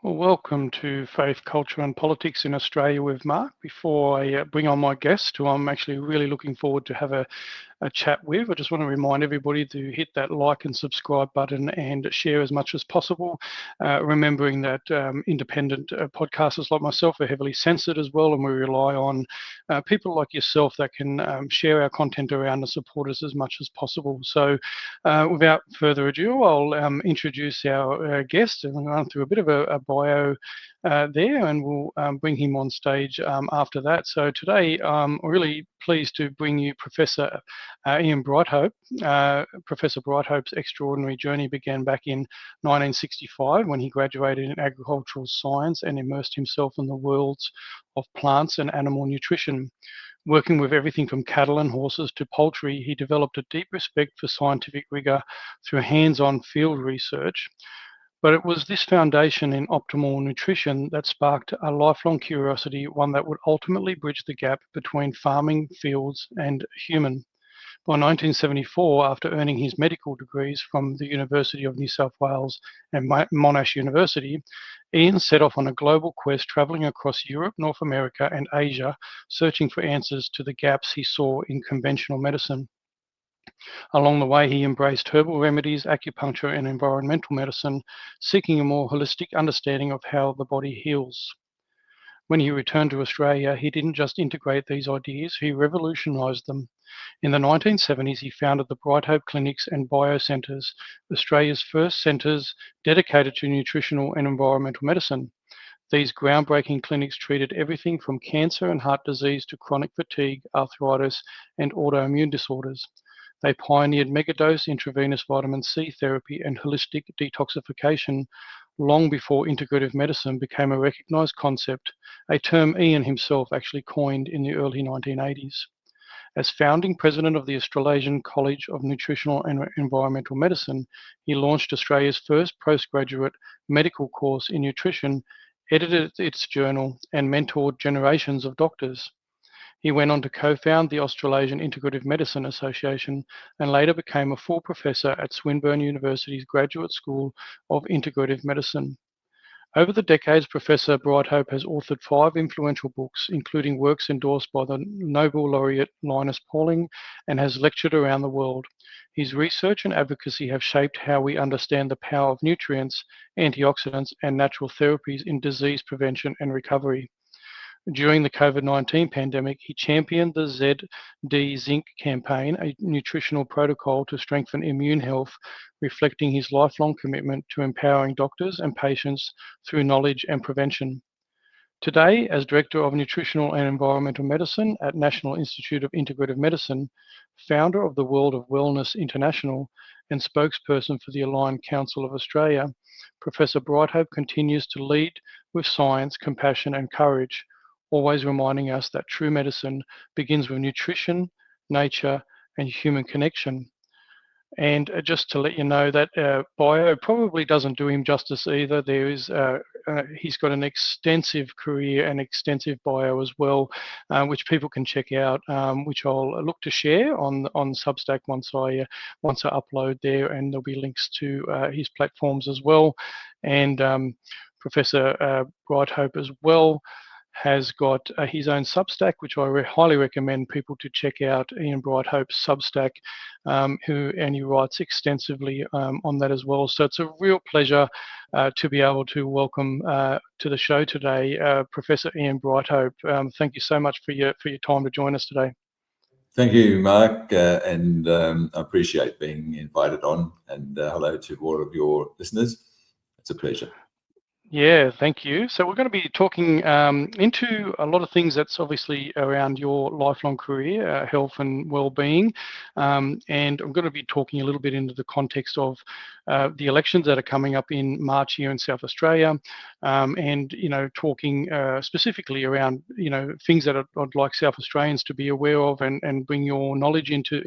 Well, welcome to Faith, Culture and Politics in Australia with Mark. Before I bring on my guest, who I'm actually really looking forward to have a chat with, I just want to remind everybody to hit that like and subscribe button and share as much as possible. Remembering that independent podcasters like myself are heavily censored as well, and we rely on people like yourself that can share our content around and support us as much as possible. So, without further ado, I'll introduce our guest and run through a bit of a bio there, and we'll bring him on stage after that. So today, I'm really pleased to bring you Professor Ian Brighthope. Professor Brighthope's extraordinary journey began back in 1965 when he graduated in agricultural science and immersed himself in the worlds of plants and animal nutrition. Working with everything from cattle and horses to poultry, he developed a deep respect for scientific rigor through hands-on field research. But it was this foundation in optimal nutrition that sparked a lifelong curiosity, one that would ultimately bridge the gap between farming, fields, and human. By 1974, after earning his medical degrees from the University of New South Wales and Monash University, Ian set off on a global quest travelling across Europe, North America, and Asia, searching for answers to the gaps he saw in conventional medicine. Along the way, he embraced herbal remedies, acupuncture, and environmental medicine, seeking a more holistic understanding of how the body heals. When he returned to Australia, he didn't just integrate these ideas, he revolutionised them. In the 1970s, he founded the Brighthope Clinics and Biocentres, Australia's first centres dedicated to nutritional and environmental medicine. These groundbreaking clinics treated everything from cancer and heart disease to chronic fatigue, arthritis, and autoimmune disorders. They pioneered megadose intravenous vitamin C therapy and holistic detoxification long before integrative medicine became a recognized concept, a term Ian himself actually coined in the early 1980s. As founding president of the Australasian College of Nutritional and Environmental Medicine, he launched Australia's first postgraduate medical course in nutrition, edited its journal, and mentored generations of doctors. He went on to co-found the Australasian Integrative Medicine Association and later became a full professor at Swinburne University's Graduate School of Integrative Medicine. Over the decades, Professor Brighthope has authored 5 influential books, including works endorsed by the Nobel laureate Linus Pauling, and has lectured around the world. His research and advocacy have shaped how we understand the power of nutrients, antioxidants, and natural therapies in disease prevention and recovery. During the COVID-19 pandemic, he championed the ZD Zinc campaign, a nutritional protocol to strengthen immune health, reflecting his lifelong commitment to empowering doctors and patients through knowledge and prevention. Today, as Director of Nutritional and Environmental Medicine at National Institute of Integrative Medicine, founder of the World of Wellness International, and spokesperson for the Aligned Council of Australia, Professor Brighthope continues to lead with science, compassion, and courage, always reminding us that true medicine begins with nutrition, nature, and human connection. And just to let you know, that bio probably doesn't do him justice either. He's got an extensive career and extensive bio as well, which people can check out, which I'll look to share on Substack once I upload there, and there'll be links to his platforms as well. And Professor Brighthope as well has got his own Substack, which I highly recommend people to check out. Ian Brighthope's Substack, and he writes extensively on that as well. So it's a real pleasure to be able to welcome to the show today Professor Ian Brighthope. Thank you so much for your time to join us today. Thank you, Mark, and I appreciate being invited on. And hello to all of your listeners. It's a pleasure. Yeah, thank you. So we're going to be talking into a lot of things that's obviously around your lifelong career, health and well-being, and I'm going to be talking a little bit into the context of the elections that are coming up in March here in South Australia, and talking specifically around things that I'd like South Australians to be aware of, and bring your knowledge into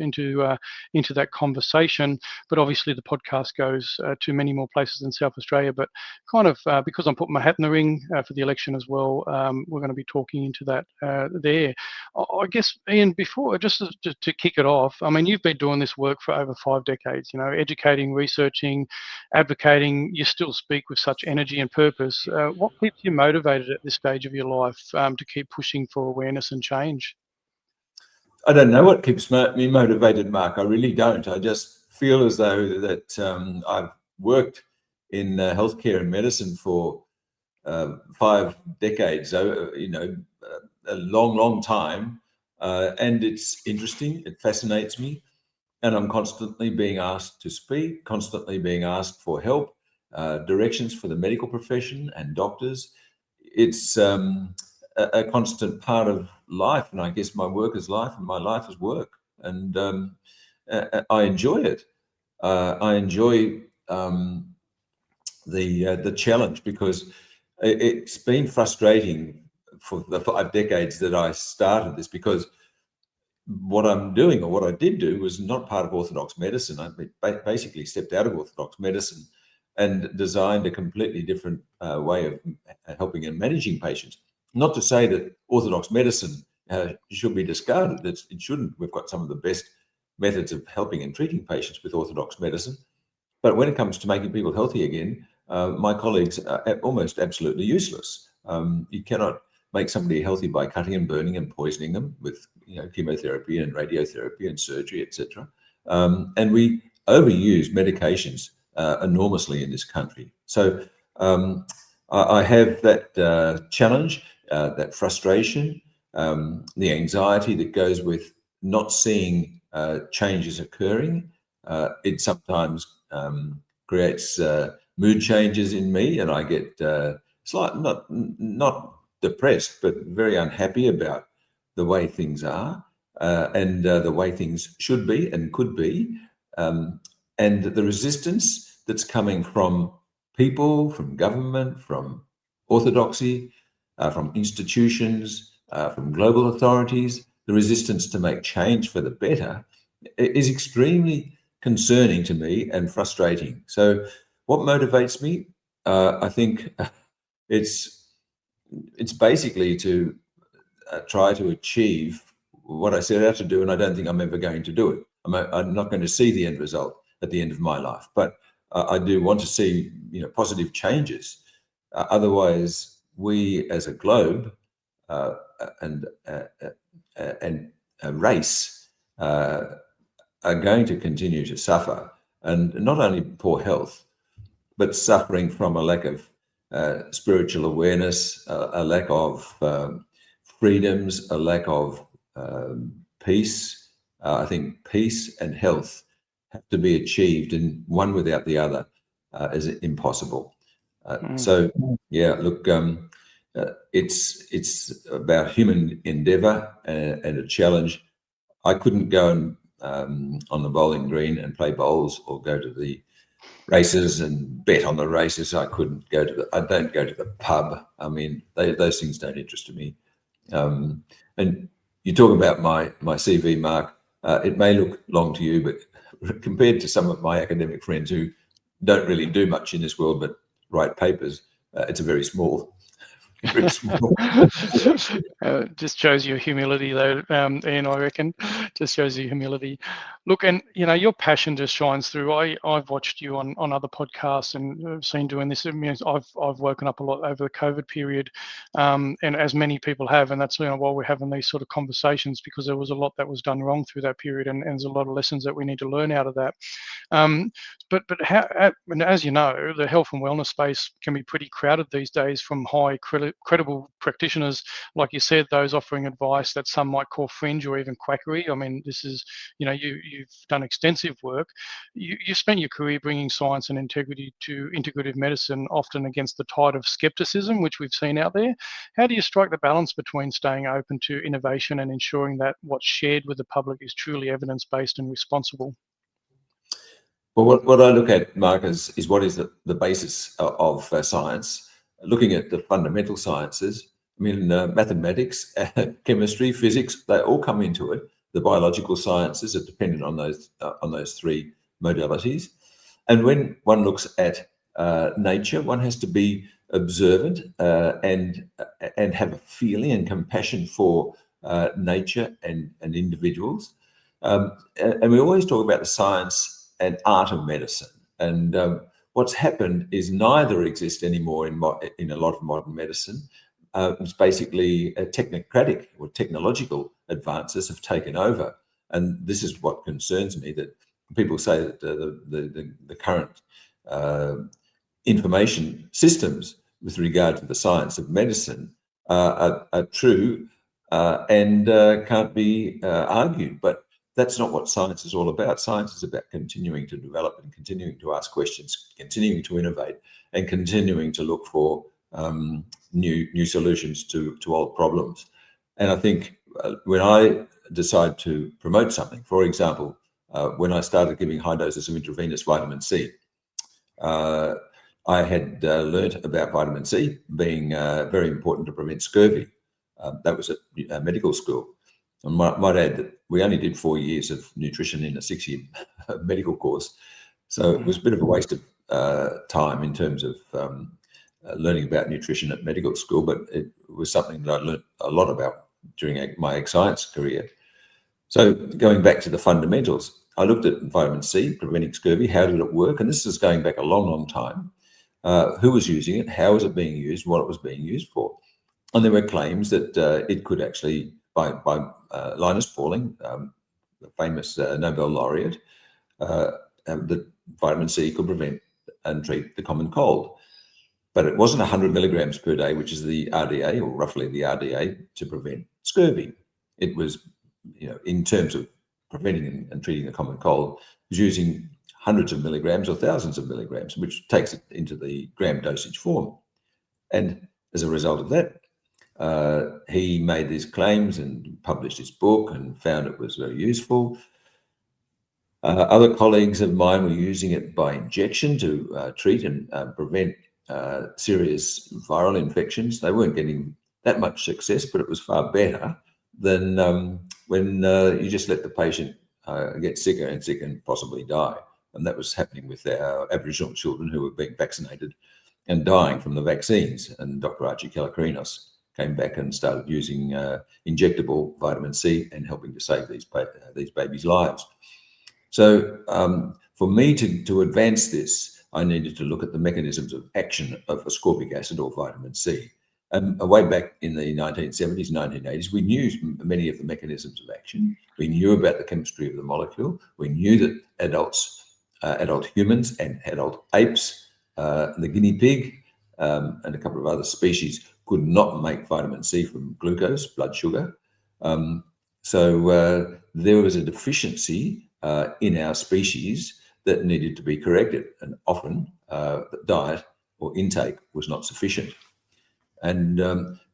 that conversation. But obviously the podcast goes to many more places than South Australia, but kind of because I'm putting my hat in the ring for the election as well, we're going to be talking into that there. I guess, Ian, before, just to kick it off, I mean, you've been doing this work for over 5 decades, you know, educating, researching, advocating. You still speak with such energy and purpose. What keeps you motivated at this stage of your life to keep pushing for awareness and change? I don't know what keeps me motivated, Mark. I really don't. I just feel as though that I've worked in healthcare and medicine for 5 decades, you know, a long, long time. And it's interesting, it fascinates me. And I'm constantly being asked to speak, constantly being asked for help, directions for the medical profession and doctors. It's a constant part of life, and I guess my work is life, and my life is work, and I enjoy it. I enjoy the challenge, because it's been frustrating for the 5 decades that I started this, because what I'm doing, or what I did do, was not part of orthodox medicine. I basically stepped out of orthodox medicine and designed a completely different way of helping and managing patients. Not to say that orthodox medicine should be discarded. It shouldn't. We've got some of the best methods of helping and treating patients with orthodox medicine. But when it comes to making people healthy again, my colleagues are almost absolutely useless. You cannot make somebody healthy by cutting and burning and poisoning them with, you know, chemotherapy and radiotherapy and surgery, etc. And we overuse medications enormously in this country. So I have that challenge, that frustration, the anxiety that goes with not seeing changes occurring. It sometimes creates mood changes in me, and I get not depressed, but very unhappy about the way things are, and the way things should be and could be, and the resistance that's coming from people, from government, from orthodoxy, from institutions, from global authorities. The resistance to make change for the better is extremely concerning to me and frustrating. So what motivates me? I think it's basically to try to achieve what I set out to do, and I don't think I'm ever going to do it. I'm not going to see the end result at the end of my life, but I do want to see, you know, positive changes. Otherwise, we as a globe and a race are going to continue to suffer, and not only poor health, but suffering from a lack of spiritual awareness, a lack of freedoms, a lack of peace. I think peace and health have to be achieved, and one without the other is impossible. So, yeah, look, it's about human endeavour and a challenge. I couldn't go and on the bowling green and play bowls, or go to the races and bet on the races. I don't go to the pub. I mean, those things don't interest me. And you talk about my CV, Mark. It may look long to you, but compared to some of my academic friends who don't really do much in this world but write papers, it's a very small. Very small. Just shows your humility, though, Ian, I reckon. Just shows your humility. Look, and you know, your passion just shines through. I've watched you on other podcasts and seen doing this. I mean, I've woken up a lot over the COVID period, and as many people have, and that's, you know, why we're having these sort of conversations, because there was a lot that was done wrong through that period, and there's a lot of lessons that we need to learn out of that. But as you know, the health and wellness space can be pretty crowded these days, from high credible practitioners, like you said, those offering advice that some might call fringe or even quackery. I mean, this is, you know, you've done extensive work. You spent your career bringing science and integrity to integrative medicine, often against the tide of skepticism, which we've seen out there. How do you strike the balance between staying open to innovation and ensuring that what's shared with the public is truly evidence-based and responsible? Well, what I look at, Mark, is what is the basis of science. Looking at the fundamental sciences, I mean, mathematics, chemistry, physics, they all come into it. The biological sciences are dependent on those 3 modalities. And when one looks at nature. One has to be observant and have a feeling and compassion for nature and individuals. And we always talk about the science and art of medicine. And what's happened is neither exist anymore in a lot of modern medicine. It's basically a technocratic or technological advances have taken over. And this is what concerns me, that people say that the current information systems with regard to the science of medicine are true and can't be argued. But that's not what science is all about. Science is about continuing to develop and continuing to ask questions, continuing to innovate, and continuing to look for new solutions to old problems. And I think when I decide to promote something, for example, when I started giving high doses of intravenous vitamin C, I had learnt about vitamin C being very important to prevent scurvy. That was at medical school. I might add that we only did 4 years of nutrition in a 6-year medical course. So it was a bit of a waste of time in terms of learning about nutrition at medical school, but it was something that I learned a lot about during my science career. So going back to the fundamentals, I looked at vitamin C, preventing scurvy. How did it work? And this is going back a long, long time. Who was using it? How was it being used? What it was being used for? And there were claims that it could actually, by Linus Pauling, the famous Nobel laureate, that vitamin C could prevent and treat the common cold. But it wasn't 100 milligrams per day, which is the RDA, or roughly the RDA, to prevent scurvy. It was, in terms of preventing and treating the common cold, was using hundreds of milligrams or thousands of milligrams, which takes it into the gram dosage form. And as a result of that, he made these claims and published his book and found it was very useful. Other colleagues of mine were using it by injection to treat and prevent serious viral infections. They weren't getting that much success, but it was far better than when you just let the patient get sicker and sicker and possibly die. And that was happening with our Aboriginal children who were being vaccinated and dying from the vaccines. And Dr. Archie Kalakrinos came back and started using injectable vitamin C and helping to save these babies' lives. So for me to advance this, I needed to look at the mechanisms of action of ascorbic acid or vitamin C. And way back in the 1970s, 1980s, we knew many of the mechanisms of action. We knew about the chemistry of the molecule. We knew that adult humans and adult apes, the guinea pig, and a couple of other species could not make vitamin C from glucose, blood sugar. So there was a deficiency in our species that needed to be corrected, and often diet or intake was not sufficient. And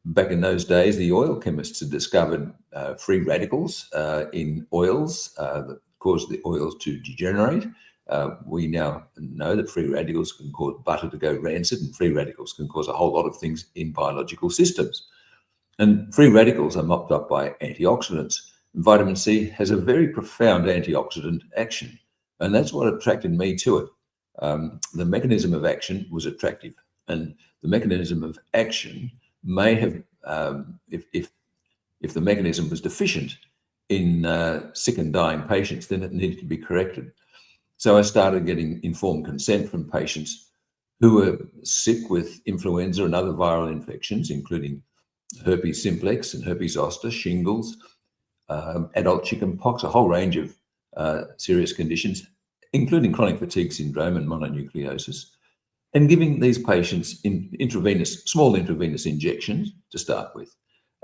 back in those days, the oil chemists had discovered free radicals in oils that caused the oils to degenerate. We now know that free radicals can cause butter to go rancid, and free radicals can cause a whole lot of things in biological systems. And free radicals are mopped up by antioxidants. Vitamin C has a very profound antioxidant action, and that's what attracted me to it. The mechanism of action was attractive, and the mechanism of action may have, if the mechanism was deficient in sick and dying patients, then it needed to be corrected. So I started getting informed consent from patients who were sick with influenza and other viral infections, including herpes simplex and herpes zoster, shingles, adult chickenpox, a whole range of serious conditions, including chronic fatigue syndrome and mononucleosis, and giving these patients small intravenous injections to start with.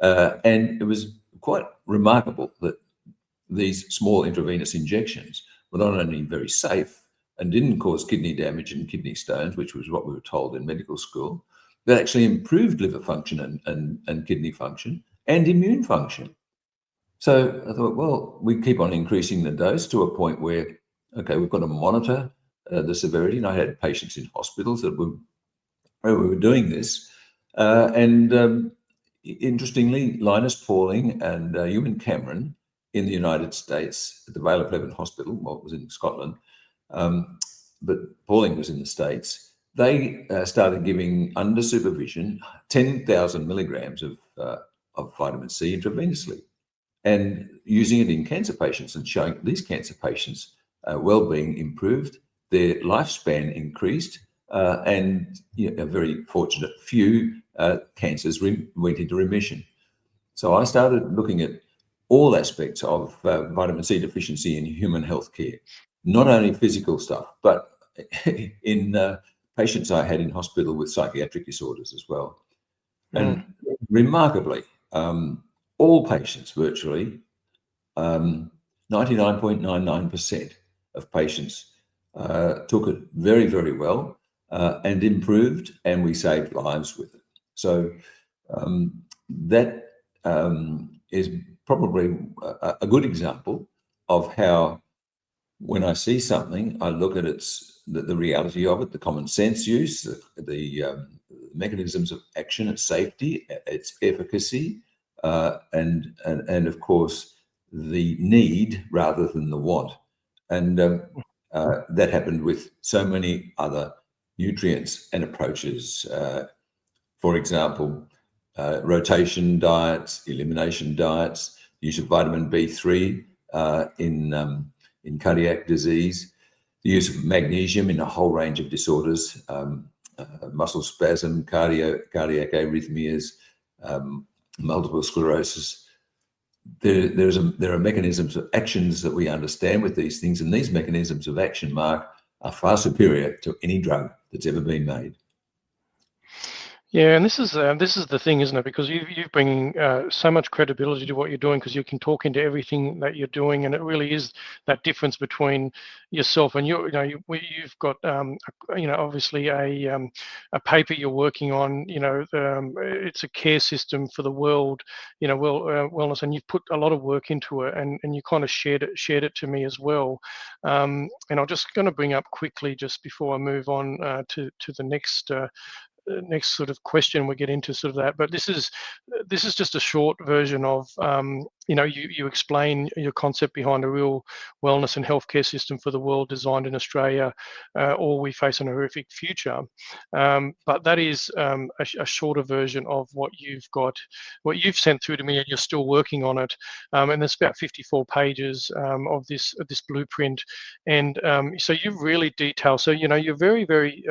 And it was quite remarkable that these small intravenous injections were not only very safe and didn't cause kidney damage and kidney stones, which was what we were told in medical school, but actually improved liver function and kidney function and immune function. So I thought, well, we keep on increasing the dose to a point where, okay, we've got to monitor the severity. And I had patients in hospitals that were doing this. Interestingly, Linus Pauling and Ewan Cameron in the United States at the Vale of Leven Hospital, well, it was in Scotland, but Pauling was in the States, they started giving, under supervision, 10,000 milligrams of vitamin C intravenously, and using it in cancer patients, and showing these cancer patients' well-being improved, their lifespan increased, and a very fortunate few cancers went into remission. So I started looking at all aspects of vitamin C deficiency in human healthcare, not only physical stuff, but in patients I had in hospital with psychiatric disorders as well. And remarkably, all patients virtually, 99.99% of patients took it very, very well and improved, and we saved lives with it. So that is probably a good example of how, when I see something, I look at the reality of it, the common sense use, the mechanisms of action, its safety, its efficacy, and of course the need rather than the want. And that happened with so many other nutrients and approaches. For example, rotation diets, elimination diets, use of vitamin B3 in cardiac disease, the use of magnesium in a whole range of disorders, muscle spasm, cardiac arrhythmias, multiple sclerosis. There are mechanisms of actions that we understand with these things, and these mechanisms of action, Mark, are far superior to any drug that's ever been made. Yeah, and this is the thing, isn't it? Because you've bringing so much credibility to what you're doing, because you can talk into everything that you're doing, and it really is that difference between yourself and you've got obviously a paper you're working on. It's a care system for the world, wellness, and you've put a lot of work into it, and you kind of shared it to me as well. And I'm just going to bring up quickly, just before I move on to the next sort of question, we get into sort of that, but this is just a short version of you explain your concept behind a real wellness and healthcare system for the world designed in Australia, or we face an horrific future. But that is a shorter version of what you've sent through to me, and you're still working on it. And there's about 54 pages of this blueprint, and so you've really detailed. So you're very, very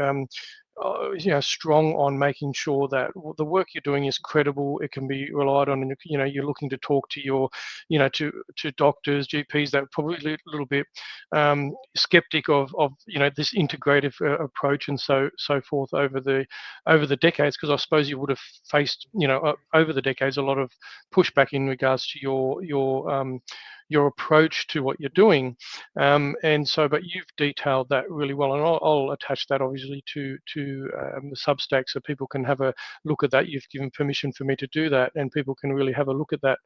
strong on making sure that the work you're doing is credible, it can be relied on, and you're looking to talk to your to doctors, GPs that are probably a little bit skeptic of this integrative approach and so forth over the decades, because I suppose you would have faced over the decades a lot of pushback in regards to your approach to what you're doing, but you've detailed that really well, and I'll attach that obviously to the Substack, so people can have a look at that. You've given permission for me to do that, and people can really have a look at that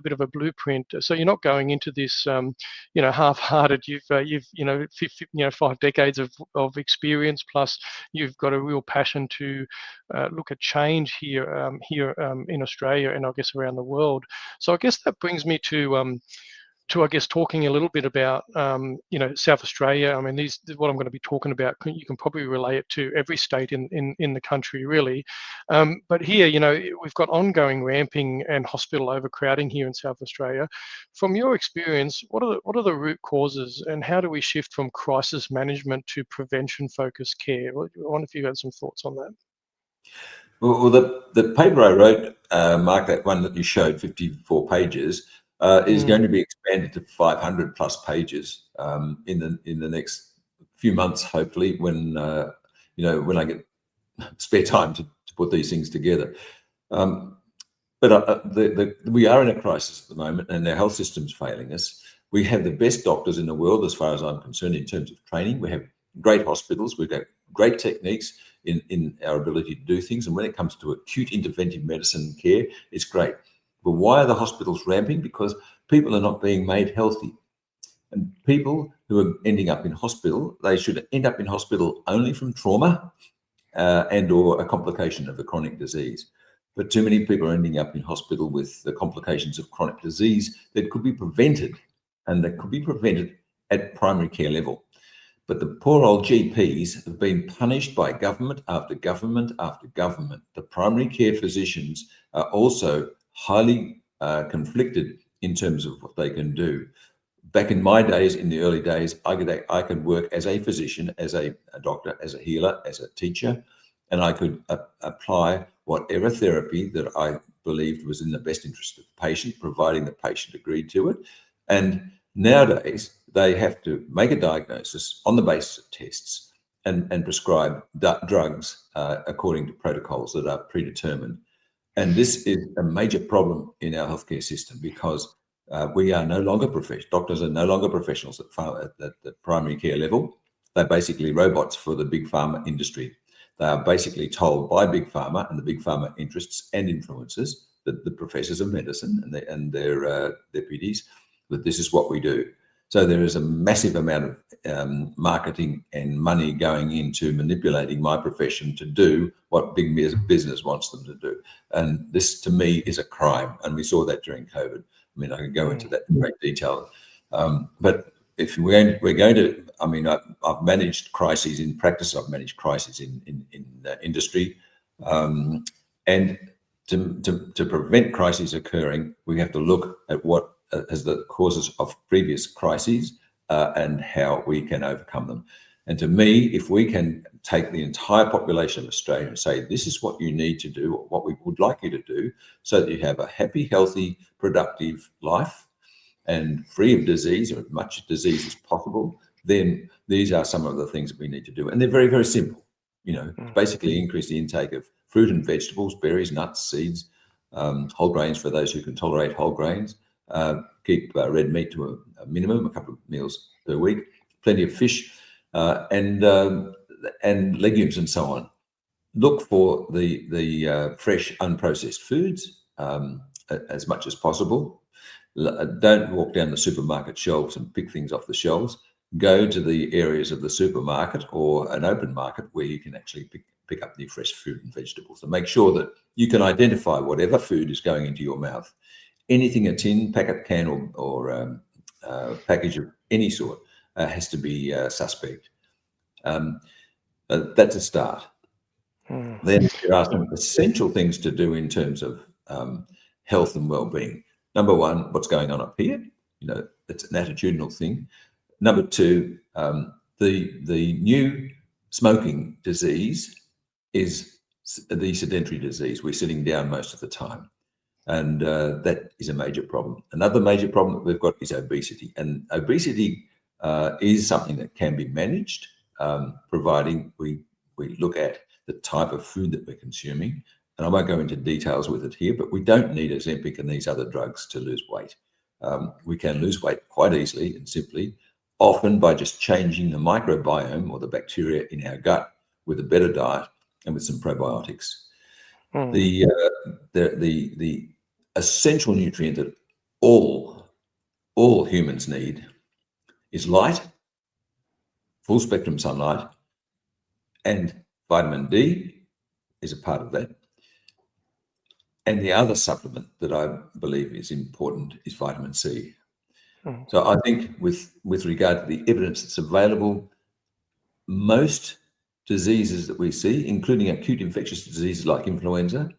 bit of a blueprint. So you're not going into this half-hearted. You've 5 decades of experience, plus you've got a real passion to look at change here in Australia, and I guess around the world. So I guess that brings me to talking a little bit about South Australia. I mean, what I'm going to be talking about, you can probably relate it to every state in the country, really. But here, we've got ongoing ramping and hospital overcrowding here in South Australia. From your experience, what are the root causes, and how do we shift from crisis management to prevention-focused care? I wonder if you had some thoughts on that. Well, the paper I wrote, Mark, that one that you showed, 54 pages, is going to be expanded to 500 plus pages in the next few months, hopefully, when I get spare time to put these things together. But we are in a crisis at the moment, and our health system's failing us. We have the best doctors in the world, as far as I'm concerned, in terms of training. We have great hospitals. We've got great techniques in our ability to do things. And when it comes to acute interventive medicine care, it's great. But why are the hospitals ramping? Because people are not being made healthy. And people who are ending up in hospital, they should end up in hospital only from trauma and or a complication of a chronic disease. But too many people are ending up in hospital with the complications of chronic disease that could be prevented, and that could be prevented at primary care level. But the poor old GPs have been punished by government after government after government. The primary care physicians are also highly conflicted in terms of what they can do. Back in my days, in the early days, I could work as a physician, as a doctor, as a healer, as a teacher, and I could apply whatever therapy that I believed was in the best interest of the patient, providing the patient agreed to it. And nowadays, they have to make a diagnosis on the basis of tests and prescribe drugs according to protocols that are predetermined. And this is a major problem in our healthcare system because we are no longer doctors are no longer professionals at the primary care level. They're basically robots for the big pharma industry. They are basically told by big pharma and the big pharma interests and influencers, the professors of medicine and their deputies, that this is what we do. So there is a massive amount of marketing and money going into manipulating my profession to do what big business wants them to do. And this, to me, is a crime. And we saw that during COVID. I mean, I can go into that in great detail. But if we're going to, I mean, I've managed crises in practice. I've managed crises in industry. And to prevent crises occurring, we have to look at what as the causes of previous crises and how we can overcome them. And to me, if we can take the entire population of Australia and say, this is what you need to do, or what we would like you to do, so that you have a happy, healthy, productive life and free of disease, or as much disease as possible, then these are some of the things that we need to do. And they're very, very simple. You know, basically increase the intake of fruit and vegetables, berries, nuts, seeds, whole grains for those who can tolerate whole grains. Keep red meat to a minimum, a couple of meals per week, plenty of fish, and legumes and so on. Look for the fresh, unprocessed foods as much as possible. Don't walk down the supermarket shelves and pick things off the shelves. Go to the areas of the supermarket or an open market where you can actually pick up the fresh fruit and vegetables, and make sure that you can identify whatever food is going into your mouth. Anything a tin, packet, can, or package of any sort has to be suspect. That's a start. Then there are some essential things to do in terms of health and well-being. Number one, what's going on up here? You know, it's an attitudinal thing. Number two, the new smoking disease is the sedentary disease. We're sitting down most of the time. And that is a major problem. Another major problem that we've got is obesity. And obesity is something that can be managed, providing we look at the type of food that we're consuming. And I won't go into details with it here, but we don't need Ozempic and these other drugs to lose weight. We can lose weight quite easily and simply, often by just changing the microbiome or the bacteria in our gut with a better diet and with some probiotics. The essential nutrient that all humans need is light, full spectrum sunlight, and vitamin D is a part of that. And the other supplement that I believe is important is vitamin C. So I think with regard to the evidence that's available, most diseases that we see, including acute infectious diseases like influenza,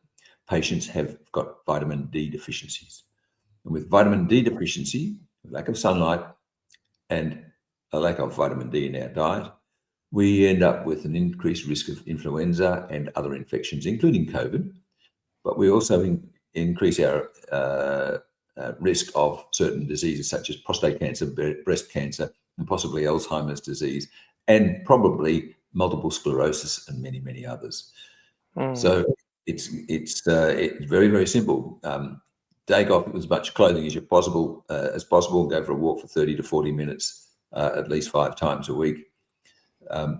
patients have got vitamin D deficiencies. And with vitamin D deficiency, lack of sunlight, and a lack of vitamin D in our diet, we end up with an increased risk of influenza and other infections, including COVID. But we also increase our risk of certain diseases such as prostate cancer, breast cancer, and possibly Alzheimer's disease, and probably multiple sclerosis and many, many others. So it's very, very simple. Take off as much clothing as possible. Go for a walk for 30 to 40 minutes, at least 5 times a week.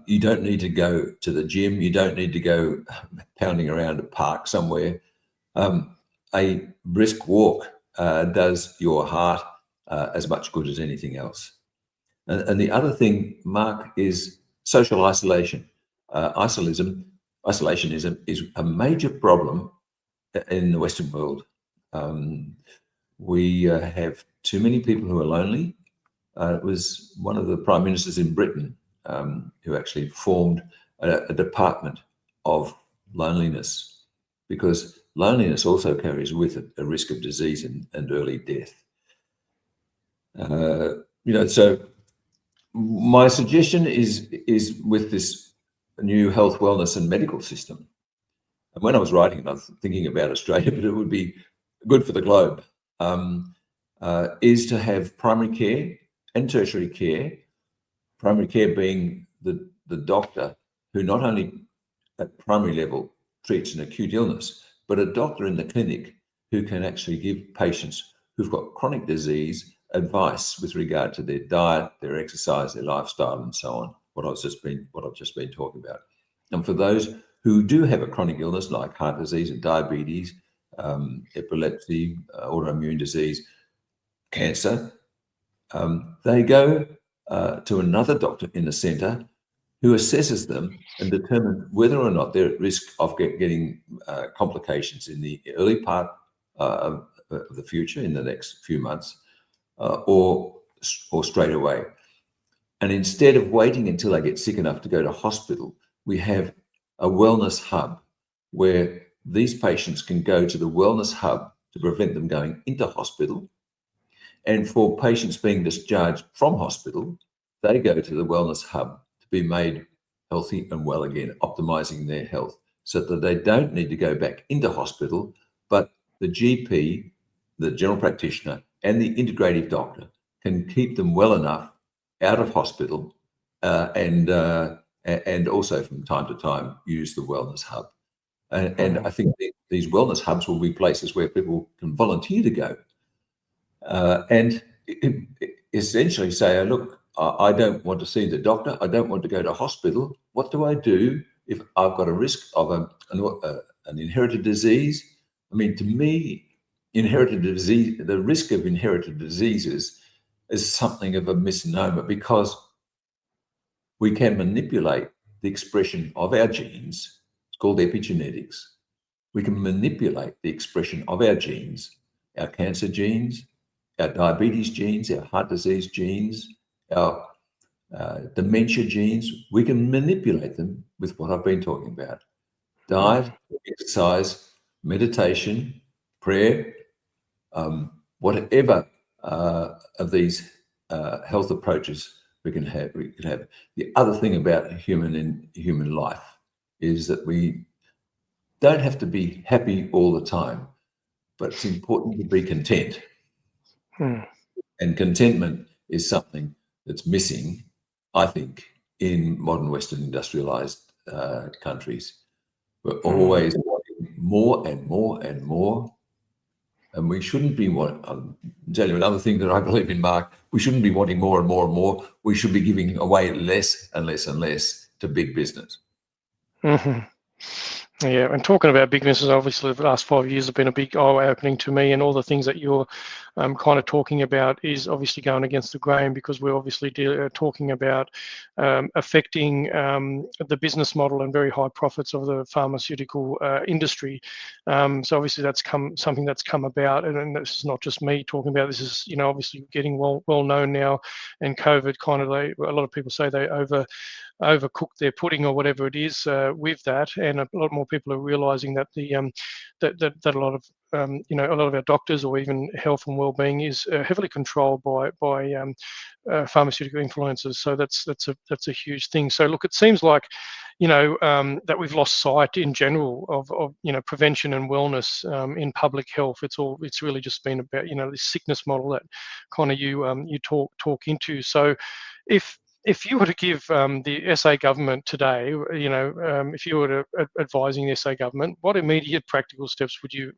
You don't need to go to the gym. You don't need to go pounding around a park somewhere. A brisk walk does your heart as much good as anything else. And the other thing, Mark, is social isolation. Isolationism is a major problem in the Western world. We have too many people who are lonely. It was one of the prime ministers in Britain who actually formed a department of loneliness, because loneliness also carries with it a risk of disease and early death. So my suggestion is with this new health, wellness and medical system. And when I was writing it, I was thinking about Australia, but it would be good for the globe, is to have primary care and tertiary care. Primary care being the doctor who not only at primary level treats an acute illness, but a doctor in the clinic who can actually give patients who've got chronic disease advice with regard to their diet, their exercise, their lifestyle, and so on. What I've just been talking about. And for those who do have a chronic illness like heart disease and diabetes, epilepsy, autoimmune disease, cancer, they go to another doctor in the centre who assesses them and determines whether or not they're at risk of getting complications in the early part of the future, in the next few months, or straight away. And instead of waiting until they get sick enough to go to hospital, we have a wellness hub where these patients can go to the wellness hub to prevent them going into hospital. And for patients being discharged from hospital, they go to the wellness hub to be made healthy and well again, optimizing their health so that they don't need to go back into hospital, but the GP, the general practitioner, and the integrative doctor can keep them well enough out of hospital and also from time to time use the wellness hub. And I think these wellness hubs will be places where people can volunteer to go and essentially say, look, I don't want to see the doctor. I don't want to go to hospital. What do I do if I've got a risk of an inherited disease? I mean, to me, inherited disease, the risk of inherited diseases is something of a misnomer, because we can manipulate the expression of our genes. It's called epigenetics. We can manipulate the expression of our genes, our cancer genes, our diabetes genes, our heart disease genes, our dementia genes. We can manipulate them with what I've been talking about. Diet, exercise, meditation, prayer, whatever of these health approaches we can have. The other thing about human life is that we don't have to be happy all the time, but it's important to be content. And contentment is something that's missing, I think, in modern Western industrialized countries. We're always wanting more and more and more. And we shouldn't be wanting, I'll tell you another thing that I believe in, Mark, we shouldn't be wanting more and more and more. We should be giving away less and less and less to big business. Yeah, and talking about big businesses, obviously the last 5 years have been a big eye-opening to me, and all the things that you're kind of talking about is obviously going against the grain, because we're obviously talking about affecting the business model and very high profits of the pharmaceutical industry. So obviously that's something that's come about, and this is not just me talking about. This is, you know, obviously getting well known now, and COVID kind of, a lot of people say they overcook their pudding or whatever it is with that, and a lot more people are realizing that that a lot of a lot of our doctors, or even health and well-being, is heavily controlled by pharmaceutical influences. So that's a huge thing. So look, it seems like, that we've lost sight in general of prevention and wellness in public health. It's really just been about this sickness model that kind of you talk into. So if you were to give the SA government today, if you were to advising the SA government, what immediate practical steps would you,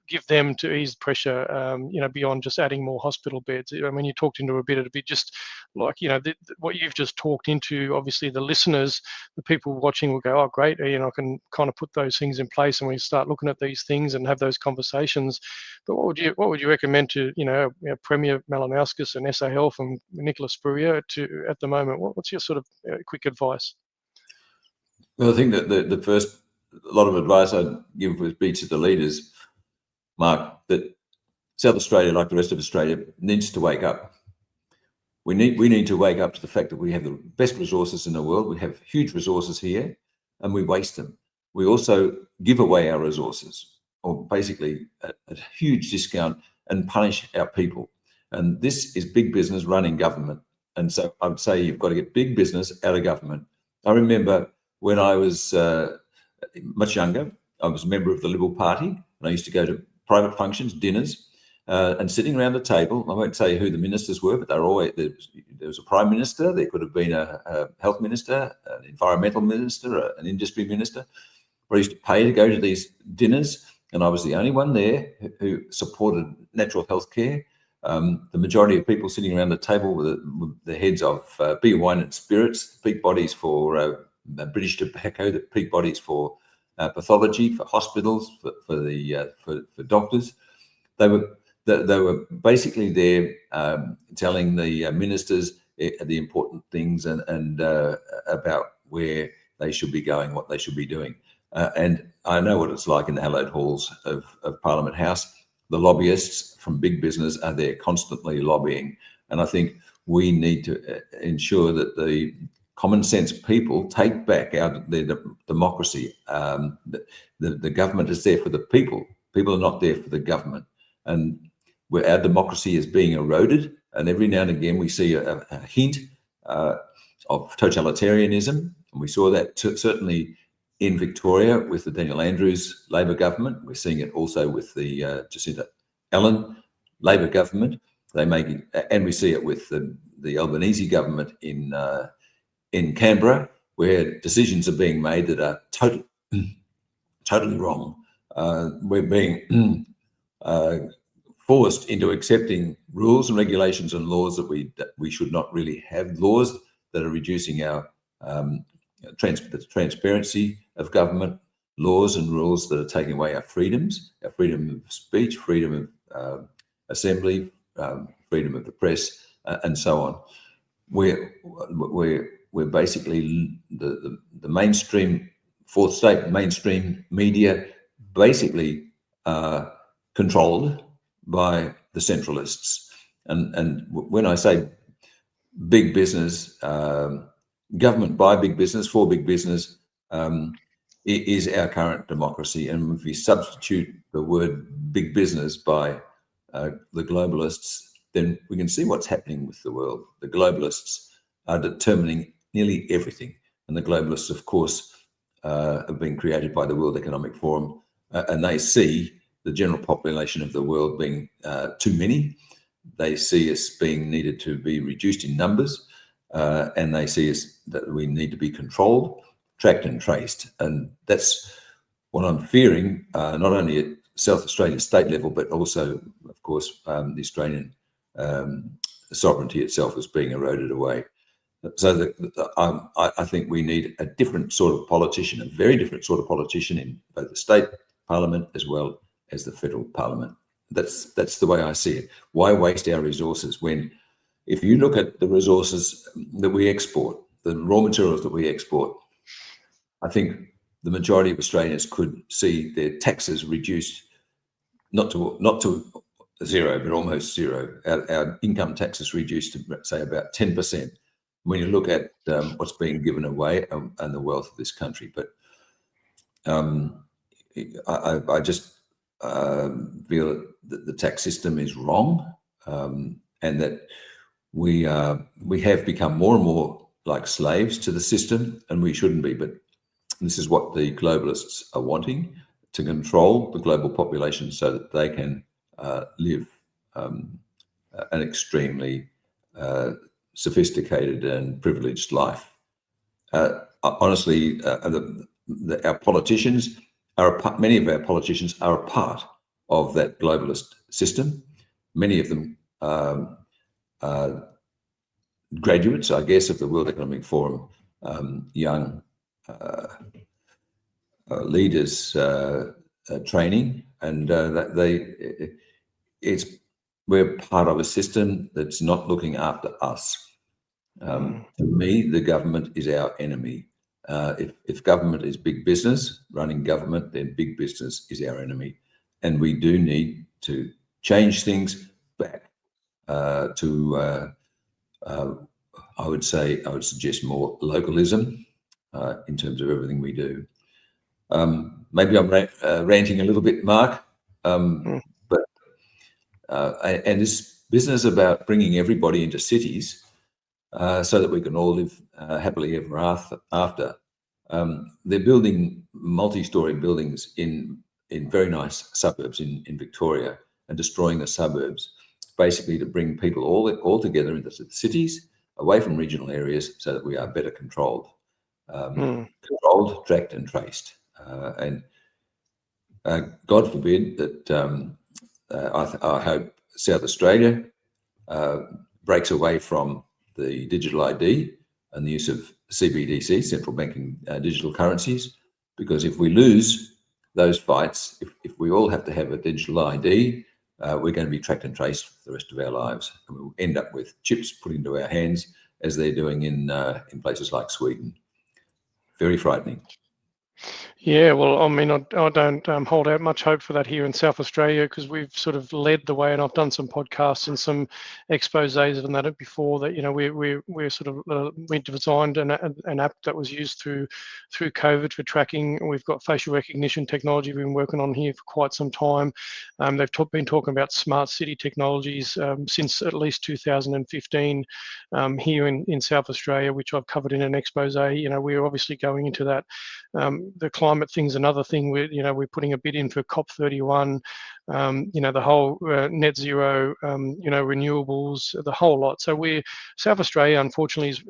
give them to ease pressure, beyond just adding more hospital beds? I mean, you talked into a bit, just like, what you've just talked into. Obviously, the listeners, the people watching will go, oh, great, I can kind of put those things in place, and we start looking at these things and have those conversations. But what would you recommend to, Premier Malinauskas and SA Health and Nicholas Spurrier at the moment? What's your sort of quick advice? Well, I think that the first lot of advice I'd give would be to the leaders, Mark, that South Australia, like the rest of Australia, needs to wake up. We need to wake up to the fact that we have the best resources in the world. We have huge resources here, and we waste them. We also give away our resources, or basically at a huge discount, and punish our people. And this is big business running government. And so I would say you've got to get big business out of government. I remember when I was much younger, I was a member of the Liberal Party, and I used to go to private functions, dinners, and sitting around the table. I won't say who the ministers were, but they're always there was a prime minister. There could have been a health minister, an environmental minister, an industry minister. But I used to pay to go to these dinners, and I was the only one there who supported natural health care. The majority of people sitting around the table were the heads of beer, wine, and spirits, peak bodies for British tobacco, the peak bodies for pathology, for hospitals, for doctors. They were basically there telling the ministers the important things and about where they should be going, what they should be doing. And I know what it's like in the hallowed halls of Parliament House. The lobbyists from big business are there constantly lobbying. And I think we need to ensure that the common sense people take back their democracy. The government is there for the people. People are not there for the government. And where our democracy is being eroded, and every now and again we see a hint of totalitarianism. And we saw that certainly in Victoria with the Daniel Andrews Labor government. We're seeing it also with the Jacinta Allen Labor government. And we see it with the Albanese government in Canberra, where decisions are being made that are totally wrong. We're being forced into accepting rules and regulations and laws that we should not really have, laws that are reducing our transparency of government, laws and rules that are taking away our freedoms, our freedom of speech, freedom of assembly, freedom of the press, and so on. We're basically the mainstream fourth estate, mainstream media, basically controlled by the centralists. And when I say big business, government by big business, for big business, is our current democracy. And if we substitute the word big business by the globalists, then we can see what's happening with the world. The globalists are determining nearly everything. And the globalists, of course, have been created by the World Economic Forum, and they see the general population of the world being too many. They see us being needed to be reduced in numbers, and they see us that we need to be controlled, tracked and traced. And that's what I'm fearing, not only at South Australian state level, but also, of course, the Australian sovereignty itself is being eroded away. So I think we need a different sort of politician, a very different sort of politician in both the state parliament as well as the federal parliament. That's the way I see it. Why waste our resources when, if you look at the resources that we export, the raw materials that we export, I think the majority of Australians could see their taxes reduced, not to zero, but almost zero. Our income taxes reduced to, say, about 10%. When you look at what's being given away and the wealth of this country. But I just feel that the tax system is wrong, and that we have become more and more like slaves to the system, and we shouldn't be. But this is what the globalists are wanting, to control the global population so that they can live an extremely sophisticated and privileged life. Honestly, our politicians many of our politicians are a part of that globalist system. Many of them are graduates, I guess, of the World Economic Forum, young leaders training, and we're part of a system that's not looking after us. To me, the government is our enemy. If government is big business, running government, then big business is our enemy. And we do need to change things back to I would suggest more localism in terms of everything we do. Maybe I'm ranting a little bit, Mark, but and this business about bringing everybody into cities so that we can all live happily ever after. They're building multi-story buildings in very nice suburbs in Victoria and destroying the suburbs, basically to bring people all together into the cities, away from regional areas, so that we are better controlled, tracked and traced. And God forbid that I hope South Australia breaks away from the digital ID and the use of CBDC, central banking digital currencies, because if we lose those fights, if we all have to have a digital ID, we're going to be tracked and traced for the rest of our lives, and we'll end up with chips put into our hands, as they're doing in places like Sweden. Very frightening. Yeah, well, I mean, I don't hold out much hope for that here in South Australia, because we've sort of led the way, and I've done some podcasts and some exposés on that before. That, you know, we're sort of we designed an app that was used through COVID for tracking. We've got facial recognition technology we've been working on here for quite some time. They've been talking about smart city technologies since at least 2015 here in South Australia, which I've covered in an exposé. You know, we're obviously going into that. The climate thing's another thing. We're putting a bid in for COP31. The whole net zero, renewables, the whole lot. So South Australia, unfortunately, is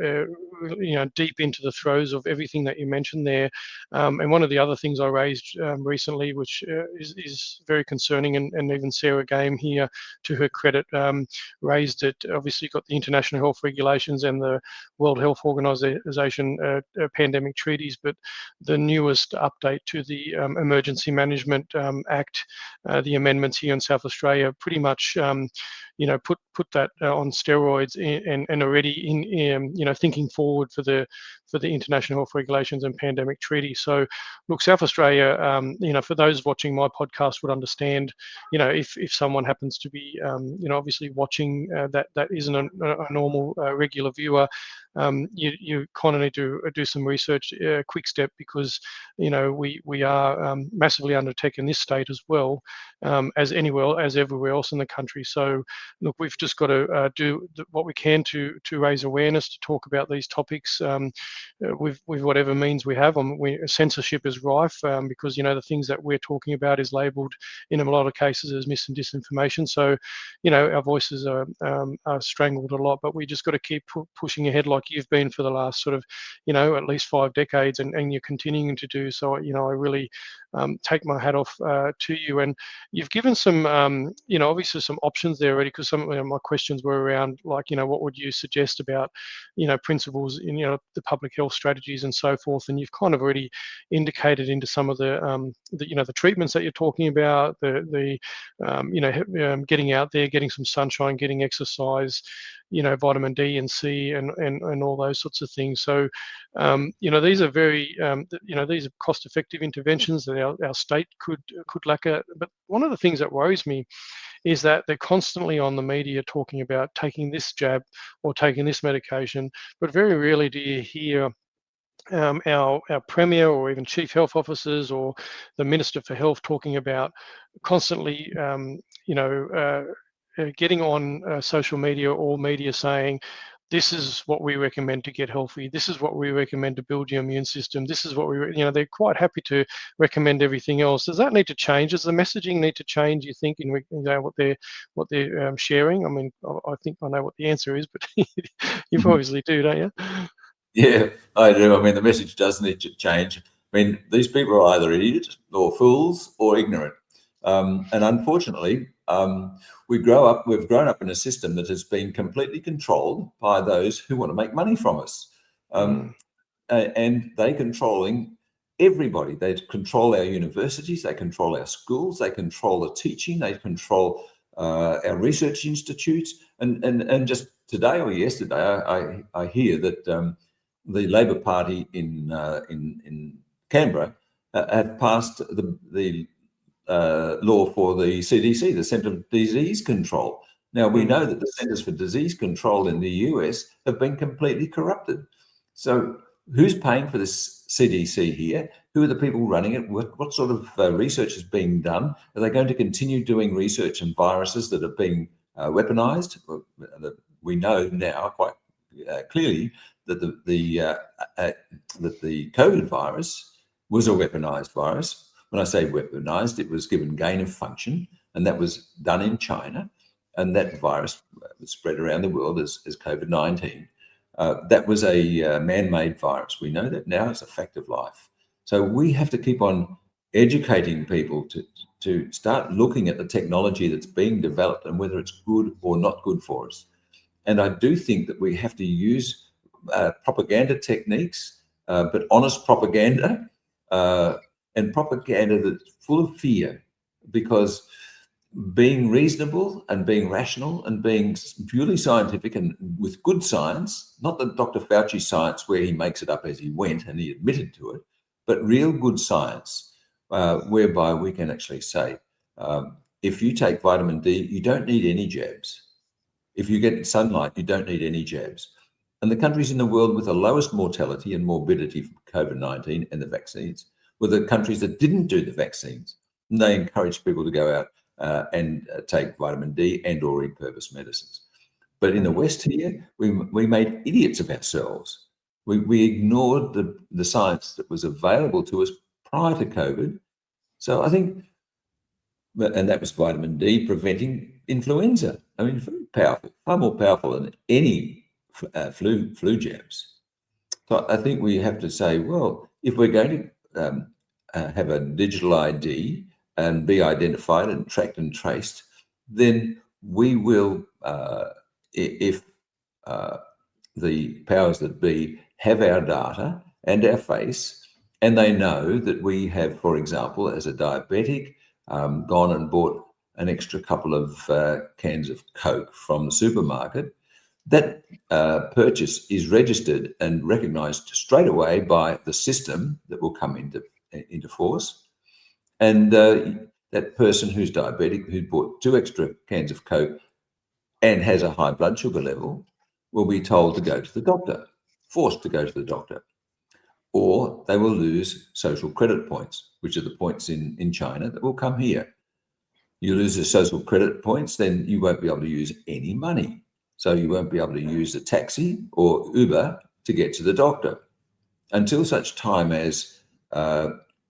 deep into the throes of everything that you mentioned there. And one of the other things I raised recently, which is very concerning, and even Sarah Game here, to her credit, raised it. Obviously, got the international health regulations and the World Health Organization pandemic treaties, but the newest update to the Emergency Management Act, the amendments here in South Australia, pretty much put that on steroids, and already in thinking forward for the international health regulations and pandemic treaty. So look, South Australia, for those watching my podcast would understand, if someone happens to be obviously watching that isn't a normal regular viewer, you kind of need to do some research, quick step, because we are massively under tech in this state as well, as everywhere else in the country. So look, we've just got to do what we can to raise awareness, to talk about these topics with whatever means we have. Censorship is rife, because the things that we're talking about is labelled in a lot of cases as mis and disinformation. So our voices are strangled a lot, but we just got to keep pushing ahead, like you've been for the last sort of at least 5 decades, and you're continuing to do so. I really take my hat off to you, and you've given some obviously some options there already, because some of my questions were around, like, what would you suggest about principles in the public health strategies and so forth, and you've kind of already indicated into some of the treatments that you're talking about, the getting out there, getting some sunshine, getting exercise, vitamin D and C, and all those sorts of things. So these are very these are cost-effective interventions that our state could lack at. But one of the things that worries me is that they're constantly on the media talking about taking this jab or taking this medication, but very rarely do you hear our premier, or even chief health officers, or the minister for health talking about constantly getting on social media or media saying, this is what we recommend to get healthy. This is what we recommend to build your immune system. This is what they're quite happy to recommend everything else. Does that need to change? Does the messaging need to change, you think, in what they're sharing? I mean, I think I know what the answer is, but you obviously do, don't you? Yeah, I do. I mean, the message does need to change. I mean, these people are either idiots or fools or ignorant. And unfortunately, we've grown up in a system that has been completely controlled by those who want to make money from us. And they're controlling everybody. They control our universities, they control our schools, they control the teaching, they control our research institutes. And just today or yesterday, I hear that the Labor Party in Canberra have passed the law for the CDC, the Centre for Disease Control, Now, we know that the Centers for Disease Control in the US have been completely corrupted. So who's paying for this CDC here? Who are the people running it? What sort of research is being done? Are they going to continue doing research on viruses that are being weaponized? We know now quite clearly that the COVID virus was a weaponized virus. When I say weaponized, it was given gain of function, and that was done in China. And that virus was spread around the world as COVID-19. That was a man-made virus. We know that now. It's a fact of life. So we have to keep on educating people to start looking at the technology that's being developed and whether it's good or not good for us. And I do think that we have to use propaganda techniques, but honest propaganda, and propaganda that's full of fear, because being reasonable and being rational and being purely scientific and with good science, not the Dr. Fauci science where he makes it up as he went and he admitted to it, but real good science, whereby we can actually say, if you take vitamin D, you don't need any jabs. If you get sunlight, you don't need any jabs. And the countries in the world with the lowest mortality and morbidity from COVID-19 and the vaccines were the countries that didn't do the vaccines. And they encouraged people to go out and take vitamin D and or repurposed medicines. But in the West here, we made idiots of ourselves. We ignored the science that was available to us prior to COVID. So I think, and that was vitamin D preventing influenza. I mean, very powerful, far more powerful than any flu jabs. So I think we have to say, well, if we're going to have a digital ID and be identified and tracked and traced, then we will, if the powers that be have our data and our face, and they know that we have, for example, as a diabetic, gone and bought an extra couple of cans of Coke from the supermarket, that purchase is registered and recognised straight away by the system that will come into force. And that person who's diabetic, who bought 2 extra cans of Coke and has a high blood sugar level, will be told to go to the doctor, forced to go to the doctor. Or they will lose social credit points, which are the points in China that will come here. You lose the social credit points, then you won't be able to use any money. So you won't be able to use a taxi or Uber to get to the doctor until such time as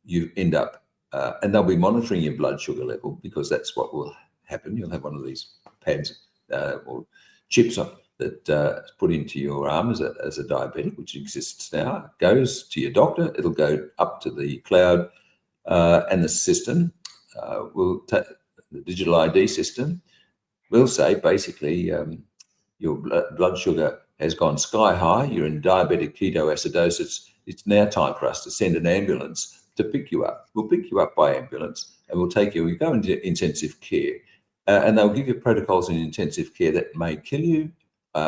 you end up, and they'll be monitoring your blood sugar level, because that's what will happen. You'll have one of these pads or chips that put into your arm as a diabetic, which exists now. It goes to your doctor. It'll go up to the cloud, and the system will take the digital ID system. Will say basically your blood sugar has gone sky high. You're in diabetic ketoacidosis. It's now time for us to send an ambulance to pick you up. We'll pick you up by ambulance and we'll take you. We go into intensive care, and they'll give you protocols in intensive care that may kill you,